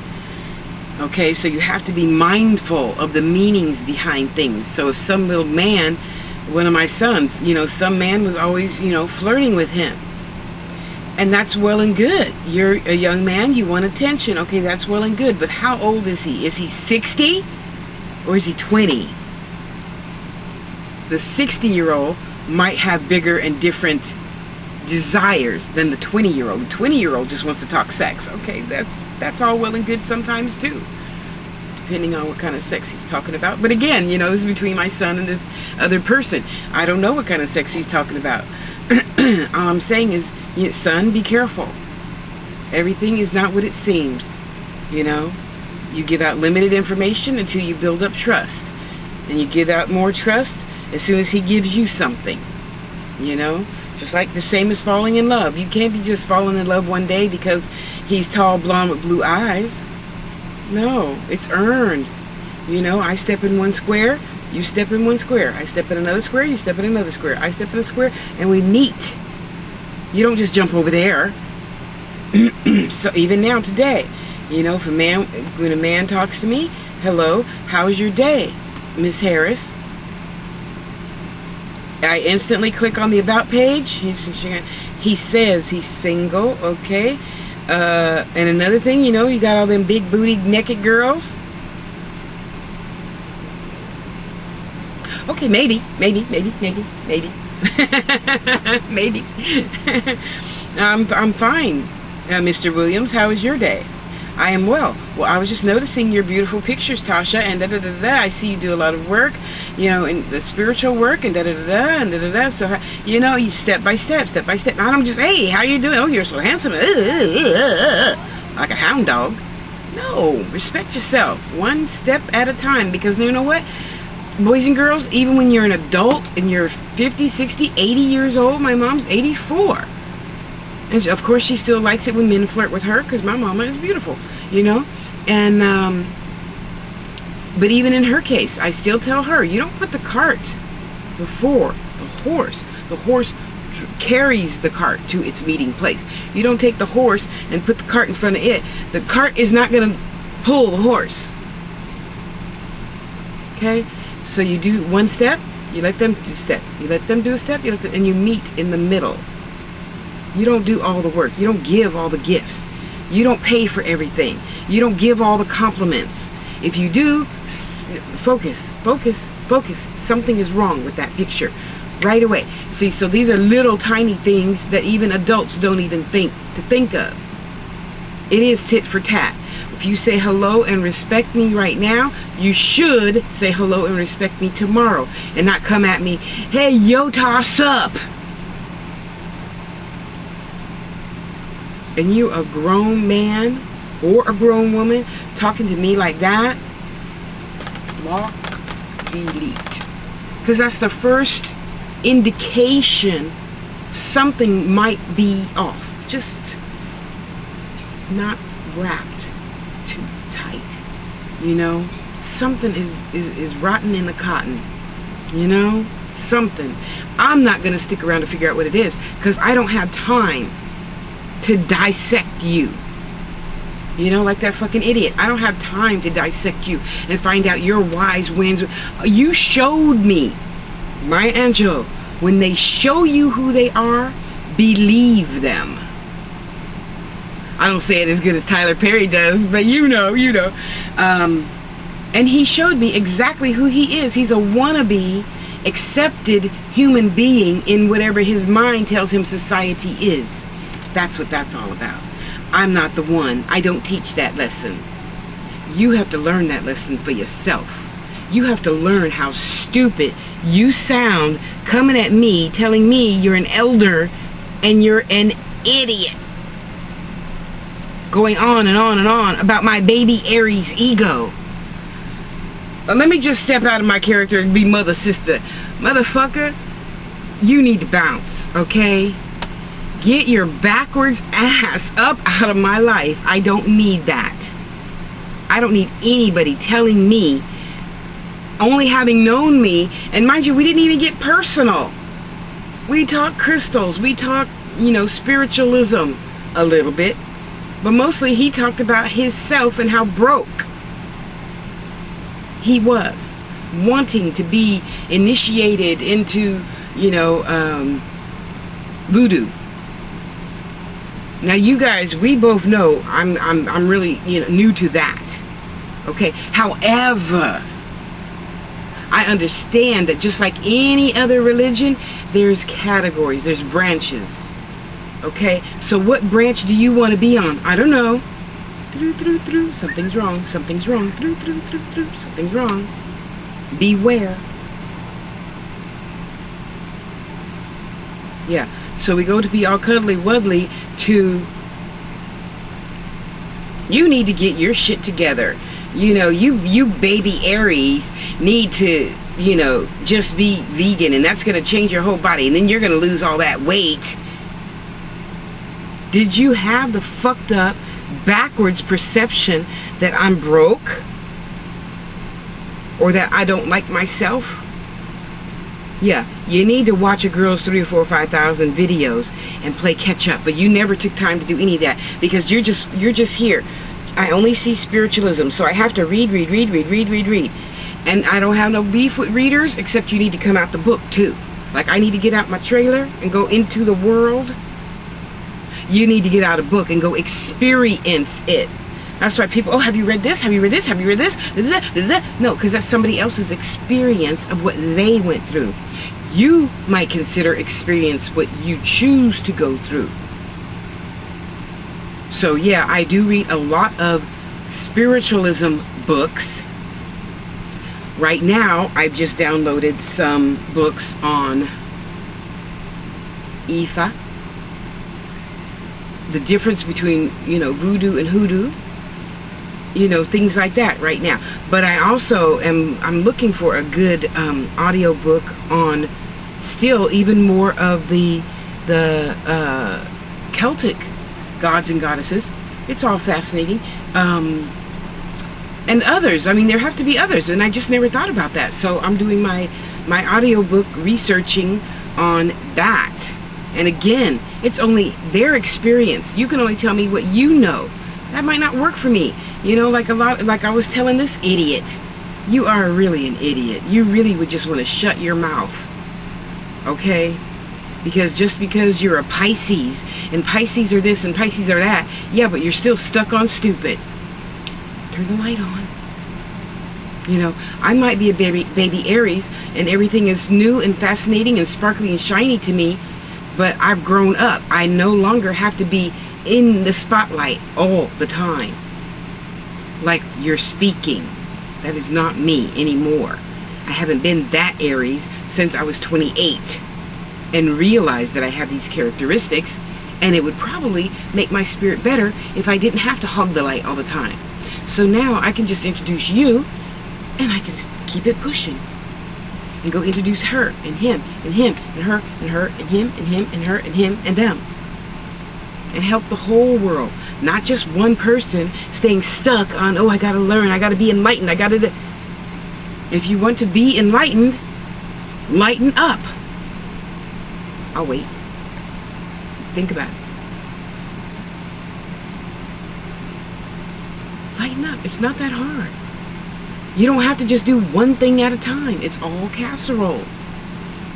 Okay, so you have to be mindful of the meanings behind things. So if some little man, one of my sons, you know, some man was always, you know, flirting with him. And that's well and good. You're a young man, you want attention. Okay, that's well and good. But how old is he? Is he 60 or is he 20? The 60-year-old might have bigger and different desires than the 20-year-old. The 20-year-old just wants to talk sex. Okay, that's all well and good sometimes too, depending on what kind of sex he's talking about. But again, you know, this is between my son and this other person. I don't know what kind of sex he's talking about. All I'm saying is, you know, son, be careful. Everything is not what it seems. You know, you give out limited information until you build up trust, and you give out more trust as soon as he gives you something. You know, just like the same as falling in love. You can't be just falling in love one day because he's tall, blonde with blue eyes. No, it's earned. You know, I step in one square, you step in one square. I step in another square, you step in another square. I step in a square, and we meet. You don't just jump over there. So even now, today, you know, if when a man talks to me, hello, how's your day, Miss Harris? I instantly click on the about page. He says he's single, okay. And another thing, you know, you got all them big booty naked girls. Okay, maybe. Maybe. I'm fine, Mr. Williams. How is your day? I am well. Well, I was just noticing your beautiful pictures, Tasha, and da-da-da-da. I see you do a lot of work, you know, in the spiritual work, and da-da-da-da, and da-da-da. So, you know, you step by step. I don't just, hey, how you doing? Oh, you're so handsome. Like a hound dog. No, respect yourself. One step at a time, because you know what? Boys and girls, even when you're an adult and you're 50, 60, 80 years old, my mom's 84. And of course, she still likes it when men flirt with her, because my mama is beautiful, you know. And but even in her case, I still tell her, you don't put the cart before the horse. The horse carries the cart to its meeting place. You don't take the horse and put the cart in front of it. The cart is not going to pull the horse. Okay? So you do one step, you let them do a step. You let them do a step, and you meet in the middle. You don't do all the work. You don't give all the gifts. You don't pay for everything. You don't give all the compliments. If you do, focus. Something is wrong with that picture right away. See, so these are little tiny things that even adults don't even think of. It is tit for tat. If you say hello and respect me right now, you should say hello and respect me tomorrow, and not come at me, hey, yo, toss up. And you, a grown man or a grown woman, talking to me like that, block, delete. Because that's the first indication something might be off. Just not wrapped too tight. You know? Something is rotten in the cotton. You know? Something. I'm not going to stick around to figure out what it is, because I don't have time to dissect you. You know, like that fucking idiot. I don't have time to dissect you and find out your wise winds. You showed me, my angel, when they show you who they are, believe them. I don't say it as good as Tyler Perry does, but you know. And he showed me exactly who he is. He's a wannabe, accepted human being in whatever his mind tells him society is. That's what that's all about. I'm not the one. I don't teach that lesson. You have to learn that lesson for yourself. You have to learn how stupid you sound coming at me, telling me you're an elder and you're an idiot. Going on and on and on about my baby Aries ego. But let me just step out of my character and be mother, sister. Motherfucker, you need to bounce, okay? Get your backwards ass up out of my life. I don't need that. I don't need anybody telling me, only having known me, and mind you, we didn't even get personal. We talked crystals. We talked, you know, spiritualism a little bit. But mostly he talked about himself and how broke he was. Wanting to be initiated into, you know, voodoo. Now you guys, we both know I'm really, you know, new to that. Okay. However, I understand that just like any other religion, there's categories, there's branches. Okay. So what branch do you want to be on? I don't know. Something's wrong. Something's wrong. Something's wrong. Beware. Yeah. So we go to be all cuddly wuddly to, you need to get your shit together. You know, you baby Aries need to, you know, just be vegan, and that's going to change your whole body, and then you're going to lose all that weight. Did you have the fucked up, backwards perception that I'm broke? Or that I don't like myself? Yeah, you need to watch a girl's 3,000 or 4,000 or 5,000 videos and play catch up, but you never took time to do any of that because you're just here. I only see spiritualism, so I have to read. And I don't have no beef with readers, except you need to come out the book too. Like I need to get out my trailer and go into the world. You need to get out a book and go experience it. That's why people, oh, have you read this? Have you read this? Have you read this? No, because that's somebody else's experience of what they went through. You might consider experience what you choose to go through. So yeah, I do read a lot of spiritualism books. Right now, I've just downloaded some books on Ifa, the difference between, voodoo and hoodoo, things like that right now. But I also I'm looking for a good audio book on still even more of the Celtic gods and goddesses. It's all fascinating. And others. I mean, there have to be others, and I just never thought about that. So I'm doing my audiobook researching on that. And again, it's only their experience. You can only tell me what you know. That might not work for me. Like I was telling this idiot, you are really an idiot. You really would just want to shut your mouth. Okay? Because just because you're a Pisces, and Pisces are this and Pisces are that, yeah, but you're still stuck on stupid. Turn the light on. I might be a baby Aries, and everything is new and fascinating and sparkly and shiny to me, but I've grown up. I no longer have to be in the spotlight all the time. Like you're speaking. That is not me anymore. I haven't been that Aries since I was 28 and realized that I have these characteristics, and it would probably make my spirit better if I didn't have to hog the light all the time. So now I can just introduce you, and I can keep it pushing. And go introduce her, and him, and him, and her, and her, and him, and him, and her, and him, and them. And help the whole world. Not just one person staying stuck on, oh, I gotta learn, I gotta be enlightened, I gotta... If you want to be enlightened, lighten up. I'll wait. Think about it. Lighten up. It's not that hard. You don't have to just do one thing at a time. It's all casserole.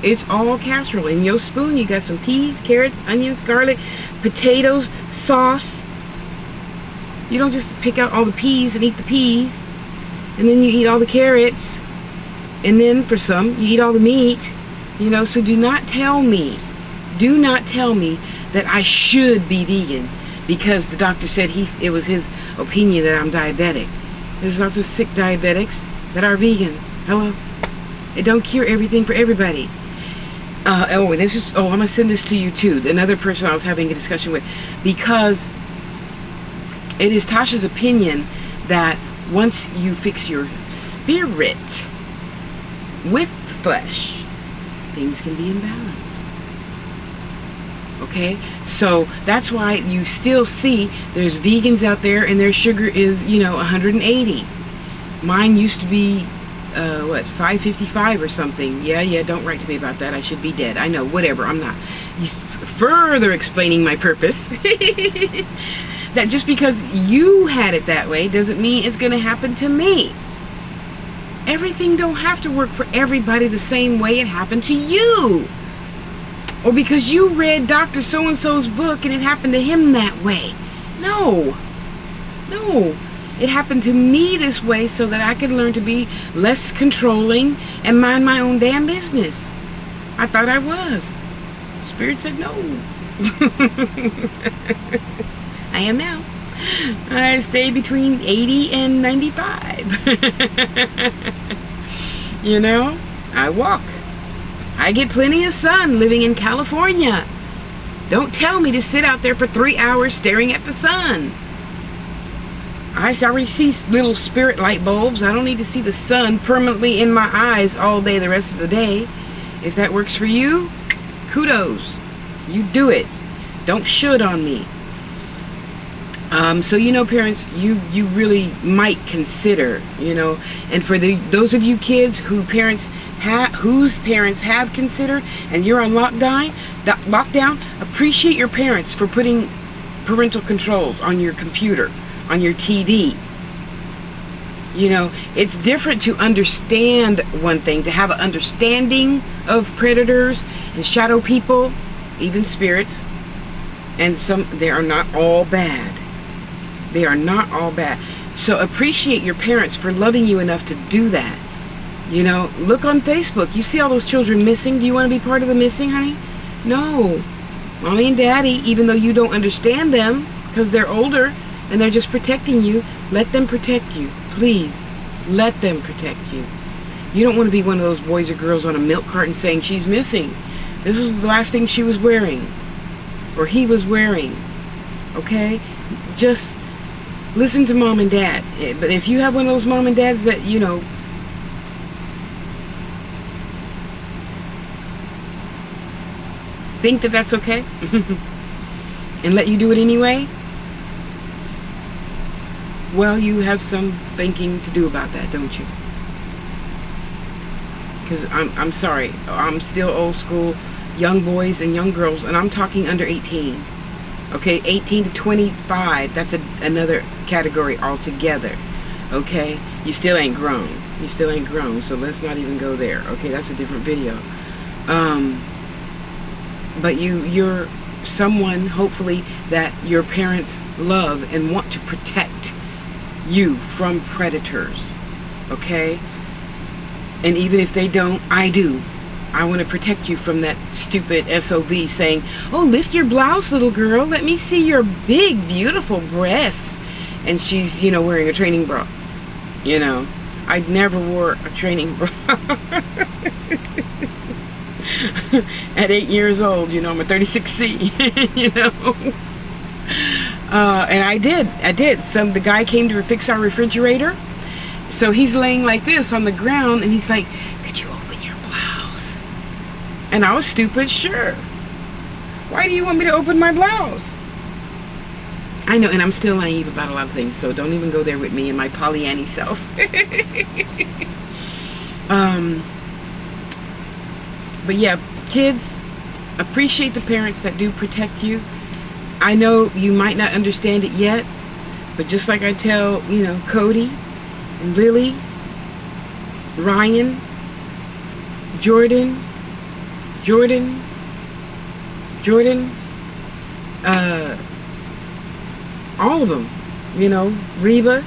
It's all casserole. In your spoon, you got some peas, carrots, onions, garlic, potatoes, sauce. You don't just pick out all the peas and eat the peas. And then you eat all the carrots. And then for some, you eat all the meat. So do not tell me that I should be vegan because the doctor said it was his opinion that I'm diabetic. There's lots of sick diabetics that are vegans. Hello? It don't cure everything for everybody. I'm going to send this to you too. Another person I was having a discussion with, because it is Tasha's opinion that once you fix your spirit with flesh, things can be in balance. Okay, so that's why you still see there's vegans out there and their sugar is 180. Mine used to be 555 or something. Yeah, don't write to me about that. I should be dead. I know, whatever. I'm not. Further explaining my purpose. That just because you had it that way doesn't mean it's going to happen to me. Everything don't have to work for everybody the same way it happened to you. Or because you read Dr. So-and-so's book and it happened to him that way. No. It happened to me this way so that I could learn to be less controlling and mind my own damn business. I thought I was. Spirit said no. I am now. I stay between 80 and 95. I walk. I get plenty of sun living in California. Don't tell me to sit out there for 3 hours staring at the sun. I already see little spirit light bulbs. I don't need to see the sun permanently in my eyes all day the rest of the day. If that works for you, kudos. You do it. Don't should on me. So parents, you really might consider, and for those of you kids whose parents have considered, and you're on lockdown, appreciate your parents for putting parental controls on your computer, on your TV. It's different to understand one thing, to have an understanding of predators and shadow people, even spirits, and they are not all bad. They are not all bad. So appreciate your parents for loving you enough to do that. You know, look on Facebook. You see all those children missing. Do you want to be part of the missing, honey? No. Mommy and daddy, even though you don't understand them because they're older and they're just protecting you, let them protect you. Please, let them protect you. You don't want to be one of those boys or girls on a milk carton saying she's missing. This was the last thing she was wearing or he was wearing. Okay? Just listen to mom and dad. But if you have one of those mom and dads that, you know, think that that's okay and let you do it anyway, well, you have some thinking to do about that, don't you? Because I'm sorry, I'm still old school, young boys and young girls, and I'm talking under 18. Okay, 18 to 25, that's another category altogether. Okay, you still ain't grown. You still ain't grown, so let's not even go there. Okay, that's a different video. But you're someone, hopefully, that your parents love and want to protect you from predators. Okay? And even if they don't, I do. I want to protect you from that stupid SOB saying, oh, lift your blouse, little girl. Let me see your big, beautiful breasts. And she's, you know, wearing a training bra. You know, I never wore a training bra. At 8 years old, you know, I'm a 36C, you know. And I did. The guy came to fix our refrigerator. So he's laying like this on the ground, and he's like, could you open your blouse? And I was stupid, sure. Why do you want me to open my blouse? I know, and I'm still naive about a lot of things, so don't even go there with me and my Pollyanny self. But yeah, kids, appreciate the parents that do protect you. I know you might not understand it yet, but just like I tell, you know, Cody, Lily, Ryan, Jordan, all of them, you know, Reba,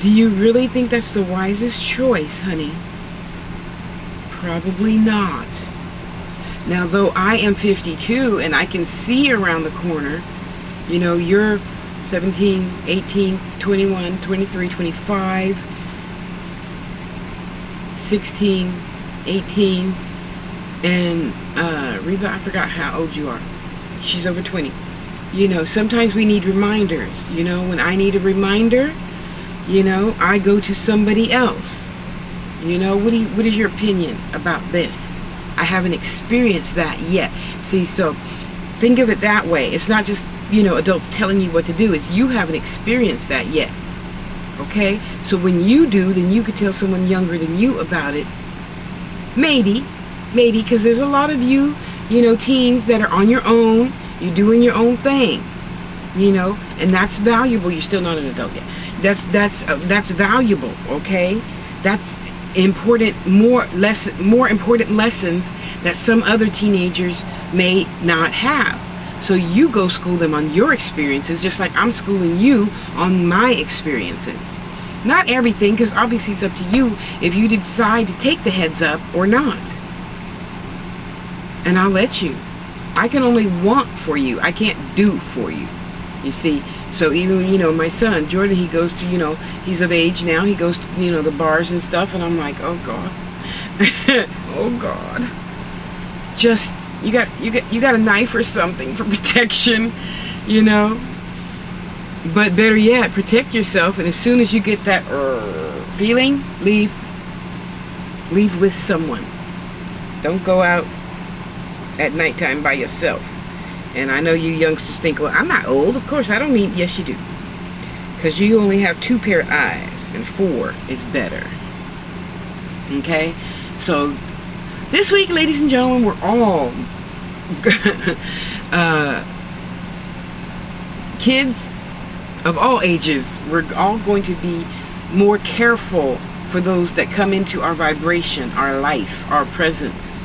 do you really think that's the wisest choice, honey? Probably not. Now, though I am 52 and I can see around the corner, you know, you're 17, 18, 21, 23, 25, 16, 18, and Reba, I forgot how old you are. She's over 20. You know, sometimes we need reminders. You know, when I need a reminder, you know, I go to somebody else. You know, what is your opinion about this? I haven't experienced that yet. See, so think of it that way. It's not just, you know, adults telling you what to do. It's you haven't experienced that yet. Okay? So when you do, then you could tell someone younger than you about it. Maybe, because there's a lot of you know, teens that are on your own. You're doing your own thing. You know, and that's valuable. You're still not an adult yet. That's valuable, okay? That's important, more important lessons that some other teenagers may not have. So you go school them on your experiences, just like I'm schooling you on my experiences. Not everything, because obviously it's up to you if you decide to take the heads up or not. And I'll let you. I can only want for you. I can't do for you. You see? So even, you know, my son, Jordan, he goes to, you know, he's of age now. He goes to, you know, the bars and stuff. And I'm like, oh, God. Oh, God. Just, you got a knife or something for protection, you know. But better yet, protect yourself. And as soon as you get that feeling, leave with someone. Don't go out at nighttime by yourself. And I know you youngsters think, well, I'm not old. Of course, I don't need, yes, you do. Because you only have 2 pair of eyes, and 4 is better. Okay? So, this week, ladies and gentlemen, we're all kids of all ages. We're all going to be more careful for those that come into our vibration, our life, our presence.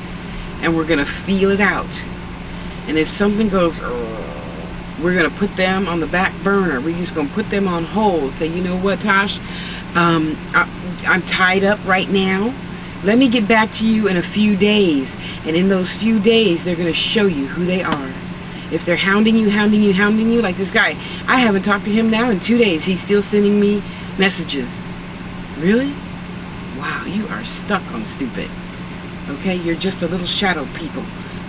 And we're going to feel it out. And if something goes, we're going to put them on the back burner. We're just going to put them on hold. Say, you know what, Tosh, I'm tied up right now. Let me get back to you in a few days. And in those few days, they're going to show you who they are. If they're hounding you, like this guy, I haven't talked to him now in 2 days. He's still sending me messages. Really? Wow, you are stuck on stupid. Okay, you're just a little shadow people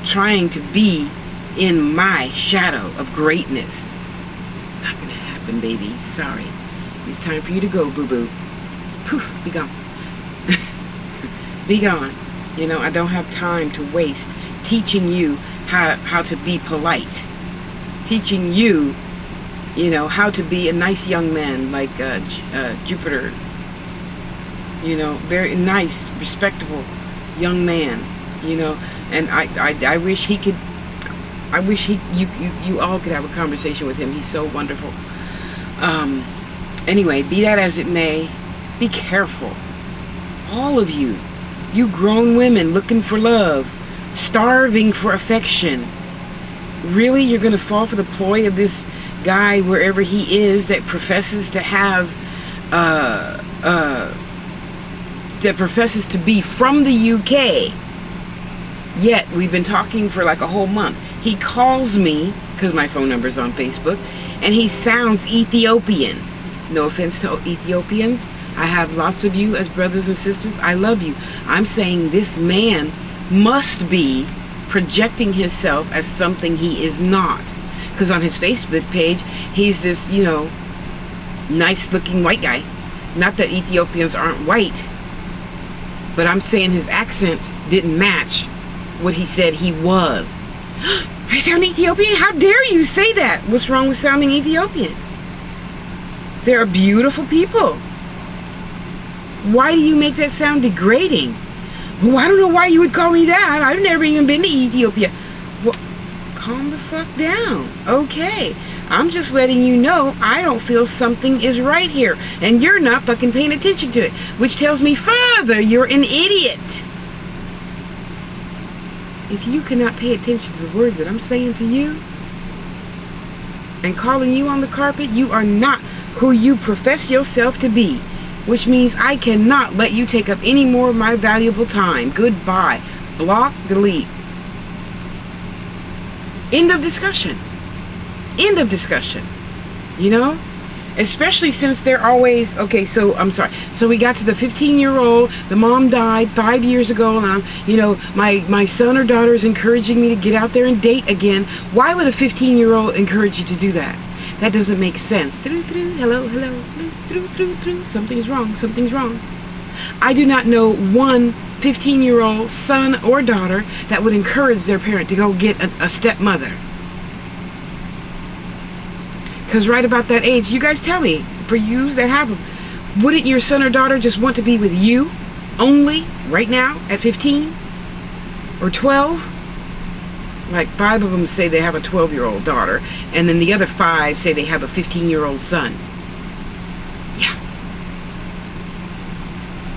trying to be in my shadow of greatness. It's not going to happen, baby. Sorry. It's time for you to go, boo-boo. Poof, be gone. Be gone. You know, I don't have time to waste teaching you how to be polite. Teaching you, you know, how to be a nice young man like Jupiter. You know, very nice, respectable young man. You know, and I wish he could. I wish you all could have a conversation with him. He's so wonderful. Anyway, be that as it may, be careful. All of you grown women looking for love, starving for affection. Really, you're going to fall for the ploy of this guy wherever he is that professes to have, that professes to be from the UK. Yet, we've been talking for like a whole month. He calls me, because my phone number's on Facebook, and he sounds Ethiopian. No offense to Ethiopians. I have lots of you as brothers and sisters. I love you. I'm saying this man must be projecting himself as something he is not. Because on his Facebook page, he's this, you know, nice looking white guy. Not that Ethiopians aren't white, but I'm saying his accent didn't match what he said he was. I sound Ethiopian? How dare you say that? What's wrong with sounding Ethiopian? They're beautiful people. Why do you make that sound degrading? Well, I don't know why you would call me that. I've never even been to Ethiopia. Well, calm the fuck down. Okay. I'm just letting you know I don't feel something is right here. And you're not fucking paying attention to it. Which tells me further you're an idiot. If you cannot pay attention to the words that I'm saying to you and calling you on the carpet, you are not who you profess yourself to be. Which means I cannot let you take up any more of my valuable time. Goodbye. Block, delete. End of discussion. End of discussion. You know? Especially since they're always, okay, so I'm sorry. So we got to the 15-year-old, the mom died 5 years ago, and you know, my son or daughter is encouraging me to get out there and date again. Why would a 15-year-old encourage you to do that? That doesn't make sense. Hello, something's wrong, something's wrong. I do not know one 15-year-old son or daughter that would encourage their parent to go get a stepmother. Because right about that age, you guys tell me, for you that have them, wouldn't your son or daughter just want to be with you only right now at 15 or 12? Like 5 of them say they have a 12-year-old daughter, and then the other 5 say they have a 15-year-old son. Yeah.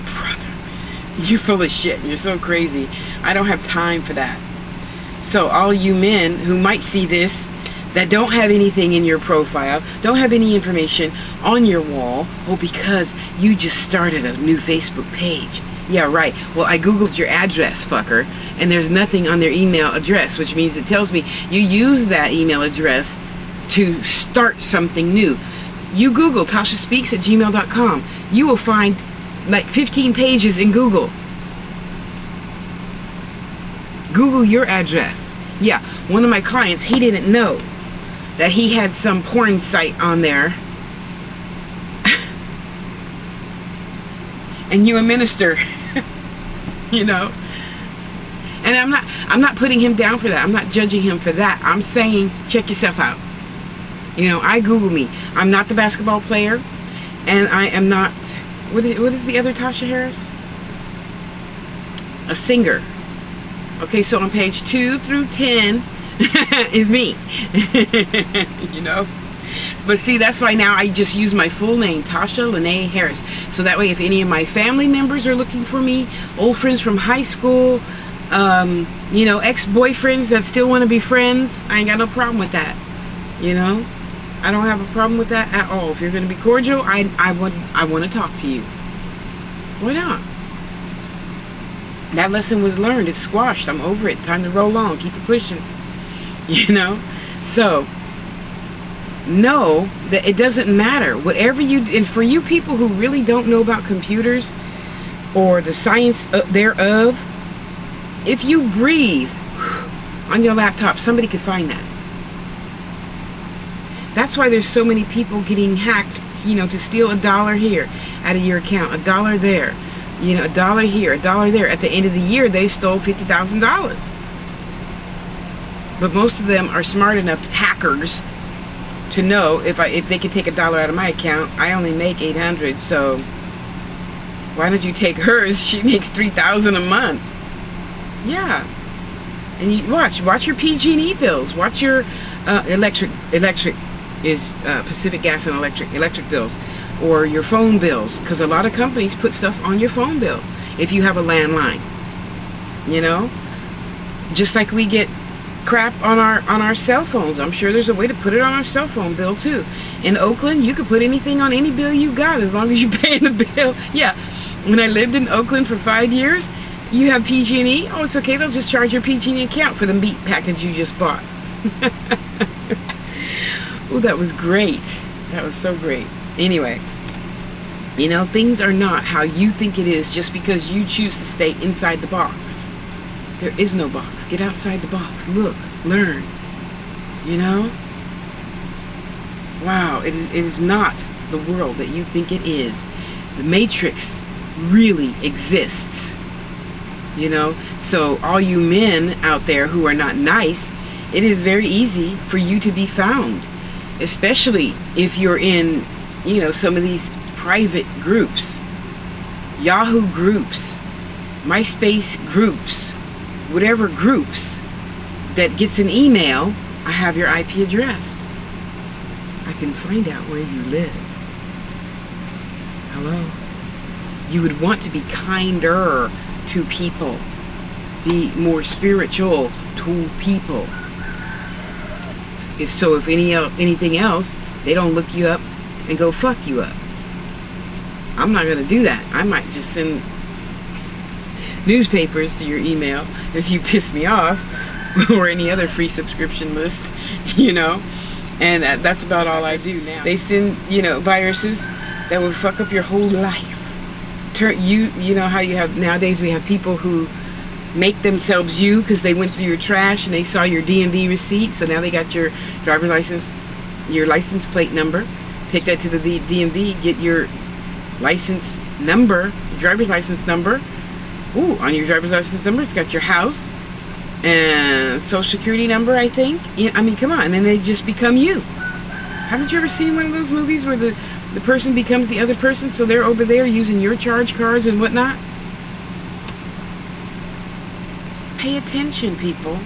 Brother, you're full of shit. You're so crazy. I don't have time for that. So all you men who might see this, that don't have anything in your profile, don't have any information on your wall, because you just started a new Facebook page. Yeah, right. Well, I Googled your address, fucker, and there's nothing on their email address, which means it tells me you use that email address to start something new. You Google tashaspeaks@gmail.com. You will find like 15 pages in Google. Google your address. Yeah, one of my clients, he didn't know that he had some porn site on there. And you a minister. You know, and I'm not putting him down for that. I'm not judging him for that. I'm saying check yourself out. You know, I Google me. I'm not the basketball player, and I am not, what is the other Tasha Harris? A singer. Okay, so on page 2 through 10 is me. You know. But see, that's why now I just use my full name, Tasha Lene Harris. So that way, if any of my family members are looking for me, old friends from high school, you know, ex-boyfriends that still want to be friends, I ain't got no problem with that. You know, I don't have a problem with that at all. If you're going to be cordial, I want to talk to you. Why not? That lesson was learned. It's squashed. I'm over it. Time to roll on. Keep it pushing. You know? So, know that it doesn't matter. Whatever you... And for you people who really don't know about computers or the science thereof, if you breathe on your laptop, somebody could find that. That's why there's so many people getting hacked, you know, to steal $1 here out of your account, $1 there, you know, $1 here, $1 there. At the end of the year, they stole $50,000. But most of them are smart enough, hackers, to know if they can take $1 out of my account, I only make $800, so why don't you take hers? She makes $3,000 a month. Yeah. And you watch your PG&E bills, watch your electric is Pacific Gas and electric bills, or your phone bills, because a lot of companies put stuff on your phone bill if you have a landline. You know, just like we get crap on our cell phones. I'm sure there's a way to put it on our cell phone bill too. In Oakland, you could put anything on any bill you got as long as you're paying the bill. Yeah, when I lived in Oakland for 5 years, you have PG&E. Oh, it's okay. They'll just charge your PG&E account for the meat package you just bought. Oh, that was great. That was so great. Anyway, you know, things are not how you think it is just because you choose to stay inside the box. There is no box. Get outside the box. Look, learn. You know? Wow, it is not the world that you think it is. The Matrix really exists. You know? So all you men out there who are not nice, it is very easy for you to be found. Especially if you're in, you know, some of these private groups. Yahoo groups. MySpace groups. Whatever groups that gets an email, I have your IP address. I can find out where you live. Hello? You would want to be kinder to people. Be more spiritual to people. If anything else, they don't look you up and go fuck you up. I'm not going to do that. I might just send newspapers to your email if you piss me off, or any other free subscription list, you know, and that's about all I do now. They send, you know, viruses that will fuck up your whole life. You know how you have nowadays, we have people who make themselves you because they went through your trash and they saw your DMV receipt, so now they got your driver's license, your license plate number. Take that to the DMV, get your license number, driver's license number. Ooh, on your driver's license number, it's got your house and social security number, I think. I mean, come on. And then they just become you. Haven't you ever seen one of those movies where the person becomes the other person, so they're over there using your charge cards and whatnot? Pay attention, people.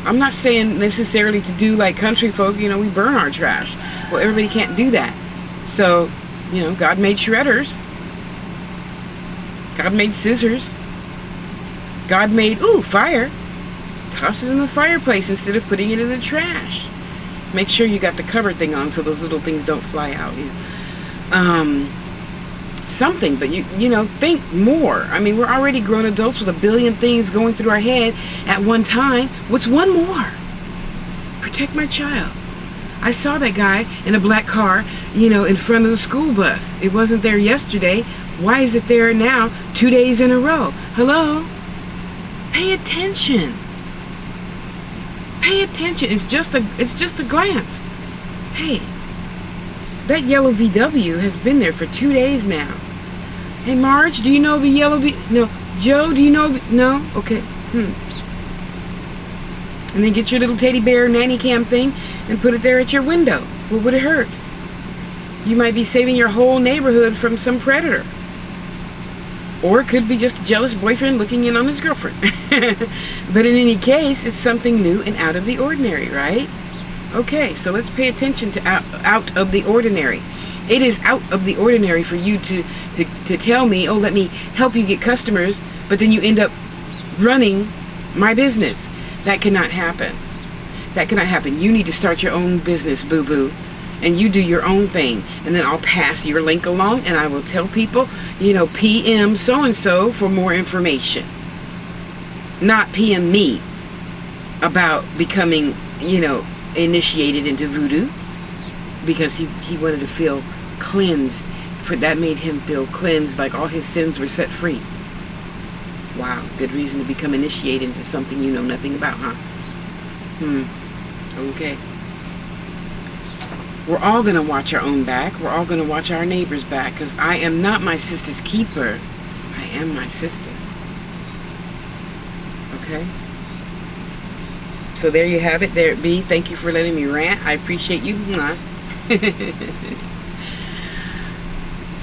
I'm not saying necessarily to do like country folk, you know, we burn our trash. Well, everybody can't do that. So, you know, God made shredders. God made scissors. God made, fire. Toss it in the fireplace instead of putting it in the trash. Make sure you got the cover thing on so those little things don't fly out. You know. Something, but you know, think more. I mean, we're already grown adults with a billion things going through our head at one time. What's one more? Protect my child. I saw that guy in a black car, you know, in front of the school bus. It wasn't there yesterday. Why is it there now 2 days in a row? Hello? Pay attention. Pay attention. It's just a glance. Hey, that yellow VW has been there for 2 days now. Hey, Marge, do you know of a yellow No. Joe, do you know of... No? Okay. And then get your little teddy bear nanny cam thing and put it there at your window. What would it hurt? You might be saving your whole neighborhood from some predator. Or it could be just a jealous boyfriend looking in on his girlfriend. But in any case, it's something new and out of the ordinary, right? Okay, so let's pay attention to out of the ordinary. It is out of the ordinary for you to tell me, oh, let me help you get customers, but then you end up running my business. That cannot happen. That cannot happen. You need to start your own business, boo-boo. And you do your own thing. And then I'll pass your link along and I will tell people, PM so-and-so for more information. Not PM me about becoming, initiated into voodoo. Because he wanted to feel cleansed. That made him feel cleansed, like all his sins were set free. Wow, good reason to become initiated into something you know nothing about, huh? Okay. We're all going to watch our own back. We're all going to watch our neighbor's back, because I am not my sister's keeper. I am my sister. Okay? So there you have it. There it be. Thank you for letting me rant. I appreciate you.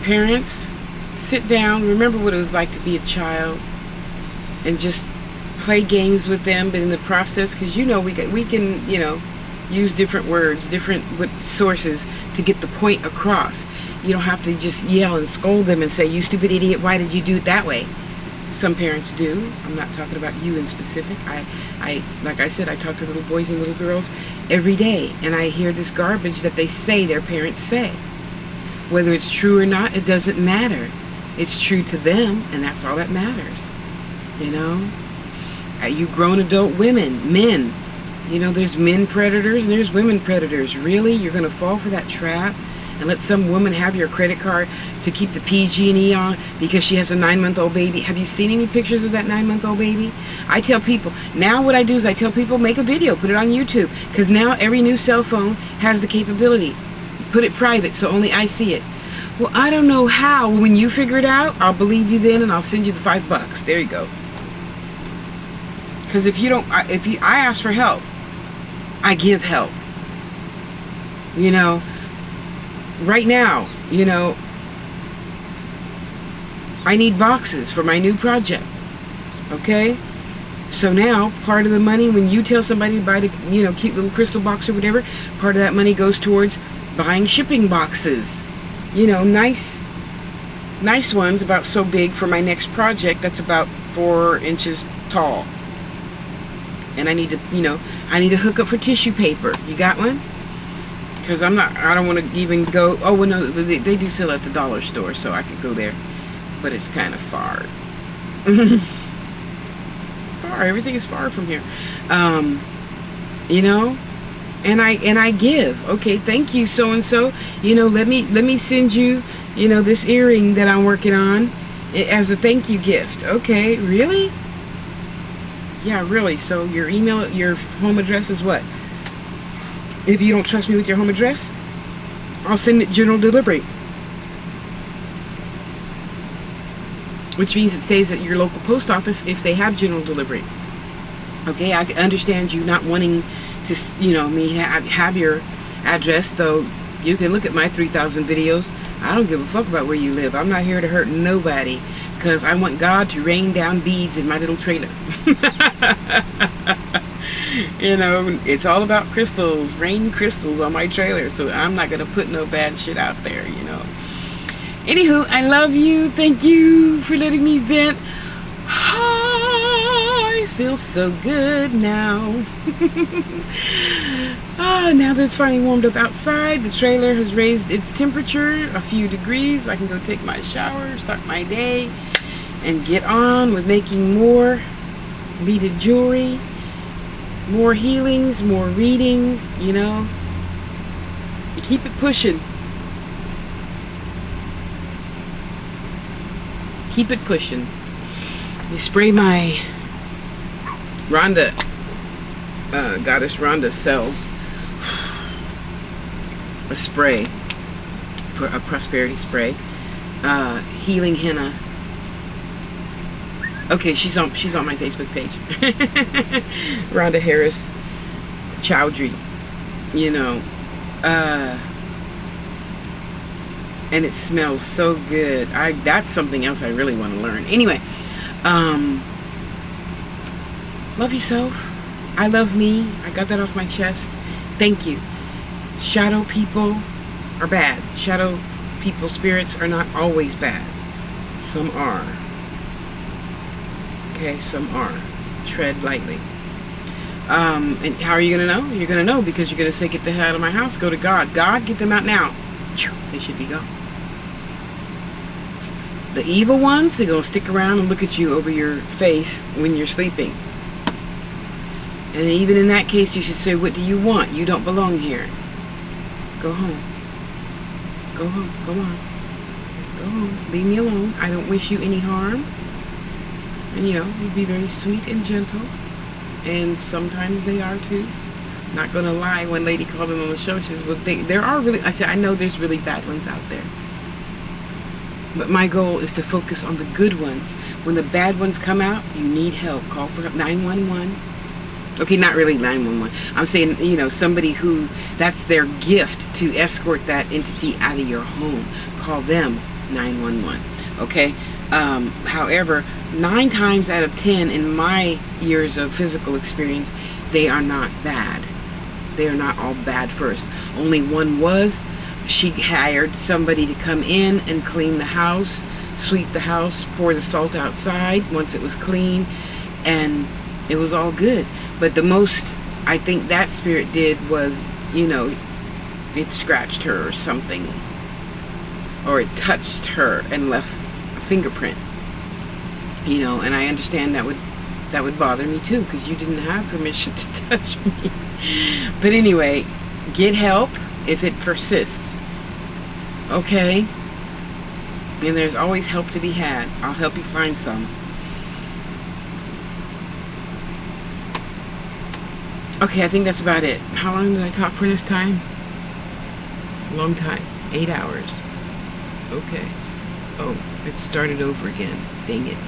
Parents, sit down. Remember what it was like to be a child. And just play games with them. But in the process, because we can, use different words, different sources to get the point across. You don't have to just yell and scold them and say, you stupid idiot, why did you do it that way? Some parents do. I'm not talking about you in specific. Like I said, I talk to little boys and little girls every day, and I hear this garbage that they say their parents say. Whether it's true or not, it doesn't matter. It's true to them, and that's all that matters. You grown adult women, men. There's men predators and there's women predators. Really? You're going to fall for that trap and let some woman have your credit card to keep the PG&E on because she has a 9-month-old baby? Have you seen any pictures of that 9-month-old baby? I tell people, now what I do is I tell people, make a video, put it on YouTube, because now every new cell phone has the capability. Put it private so only I see it. Well, I don't know how. When you figure it out, I'll believe you then, and I'll send you the $5. There you go. Because I ask for help, I give help. Right now, I need boxes for my new project. Okay? So now, part of the money, when you tell somebody to buy the, cute little crystal box or whatever, part of that money goes towards buying shipping boxes. Nice ones, about so big for my next project that's about 4 inches tall. And I need to hook up for tissue paper. You got one? Because I don't want to even go. Oh, well, no, they do sell at the dollar store, so I could go there. But it's kind of far. It's far. Everything is far from here. And I give. Okay, thank you, so and so. Let me send you, this earring that I'm working on as a thank you gift. Okay, really? Yeah, really. So your email, your home address is what? If you don't trust me with your home address, I'll send it general delivery. Which means it stays at your local post office if they have general delivery. Okay, I understand you not wanting to, me have your address, though you can look at my 3,000 videos. I don't give a fuck about where you live. I'm not here to hurt nobody, because I want God to rain down beads in my little trailer. It's all about crystals, rain crystals on my trailer, so I'm not going to put no bad shit out there, Anywho, I love you. Thank you for letting me vent. I feel so good now. Now that it's finally warmed up outside, the trailer has raised its temperature a few degrees. I can go take my shower, start my day, and get on with making more beaded jewelry, more healings, more readings, You keep it pushing. Keep it pushing. You spray my Rhonda, Goddess Rhonda sells a spray, for a prosperity spray, healing henna. Okay, she's on my Facebook page. Rhonda Harris Chowdhury, and it smells so good. That's something else I really want to learn. Anyway, love yourself. I love me. I got that off my chest. Thank you. Shadow people are bad. Shadow people, spirits are not always bad. Some are. Okay, some are. Tread lightly. And how are you going to know? You're going to know because you're going to say, get the hell out of my house. Go to God. God, get them out now. They should be gone. The evil ones, they're going to stick around and look at you over your face when you're sleeping. And even in that case, you should say, what do you want? You don't belong here. Go home. Go home. Go on. Go home. Leave me alone. I don't wish you any harm. And you'd be very sweet and gentle. And sometimes they are too. Not going to lie, one lady called them on the show. She says, well, there are really, I said, I know there's really bad ones out there. But my goal is to focus on the good ones. When the bad ones come out, you need help. Call for 911. Okay, not really 911. I'm saying, somebody who, that's their gift to escort that entity out of your home. Call them 911. Okay? However, 9 times out of 10 in my years of physical experience, they are not bad. They are not all bad first. Only one was. She hired somebody to come in and clean the house, sweep the house, pour the salt outside once it was clean, and it was all good. But the most I think that spirit did was, it scratched her or something, or it touched her and left a fingerprint, and I understand that would bother me too, because you didn't have permission to touch me. But anyway, get help if it persists. Okay? And there's always help to be had. I'll help you find some. Okay, I think that's about it. How long did I talk for this time? Long time. 8 hours. Okay. Oh, it started over again. Dang it.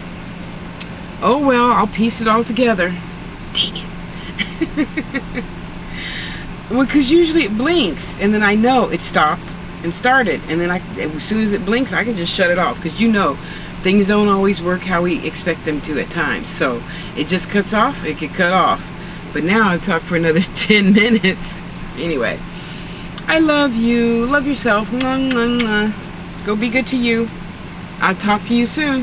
Oh well, I'll piece it all together. Dang it. Well, because usually it blinks, and then I know it stopped and started, and then as soon as it blinks, I can just shut it off, because things don't always work how we expect them to at times. So it just cuts off. It could cut off. But now I've talked for another 10 minutes. Anyway, I love you. Love yourself. Mwah, mwah, mwah. Go be good to you. I'll talk to you soon.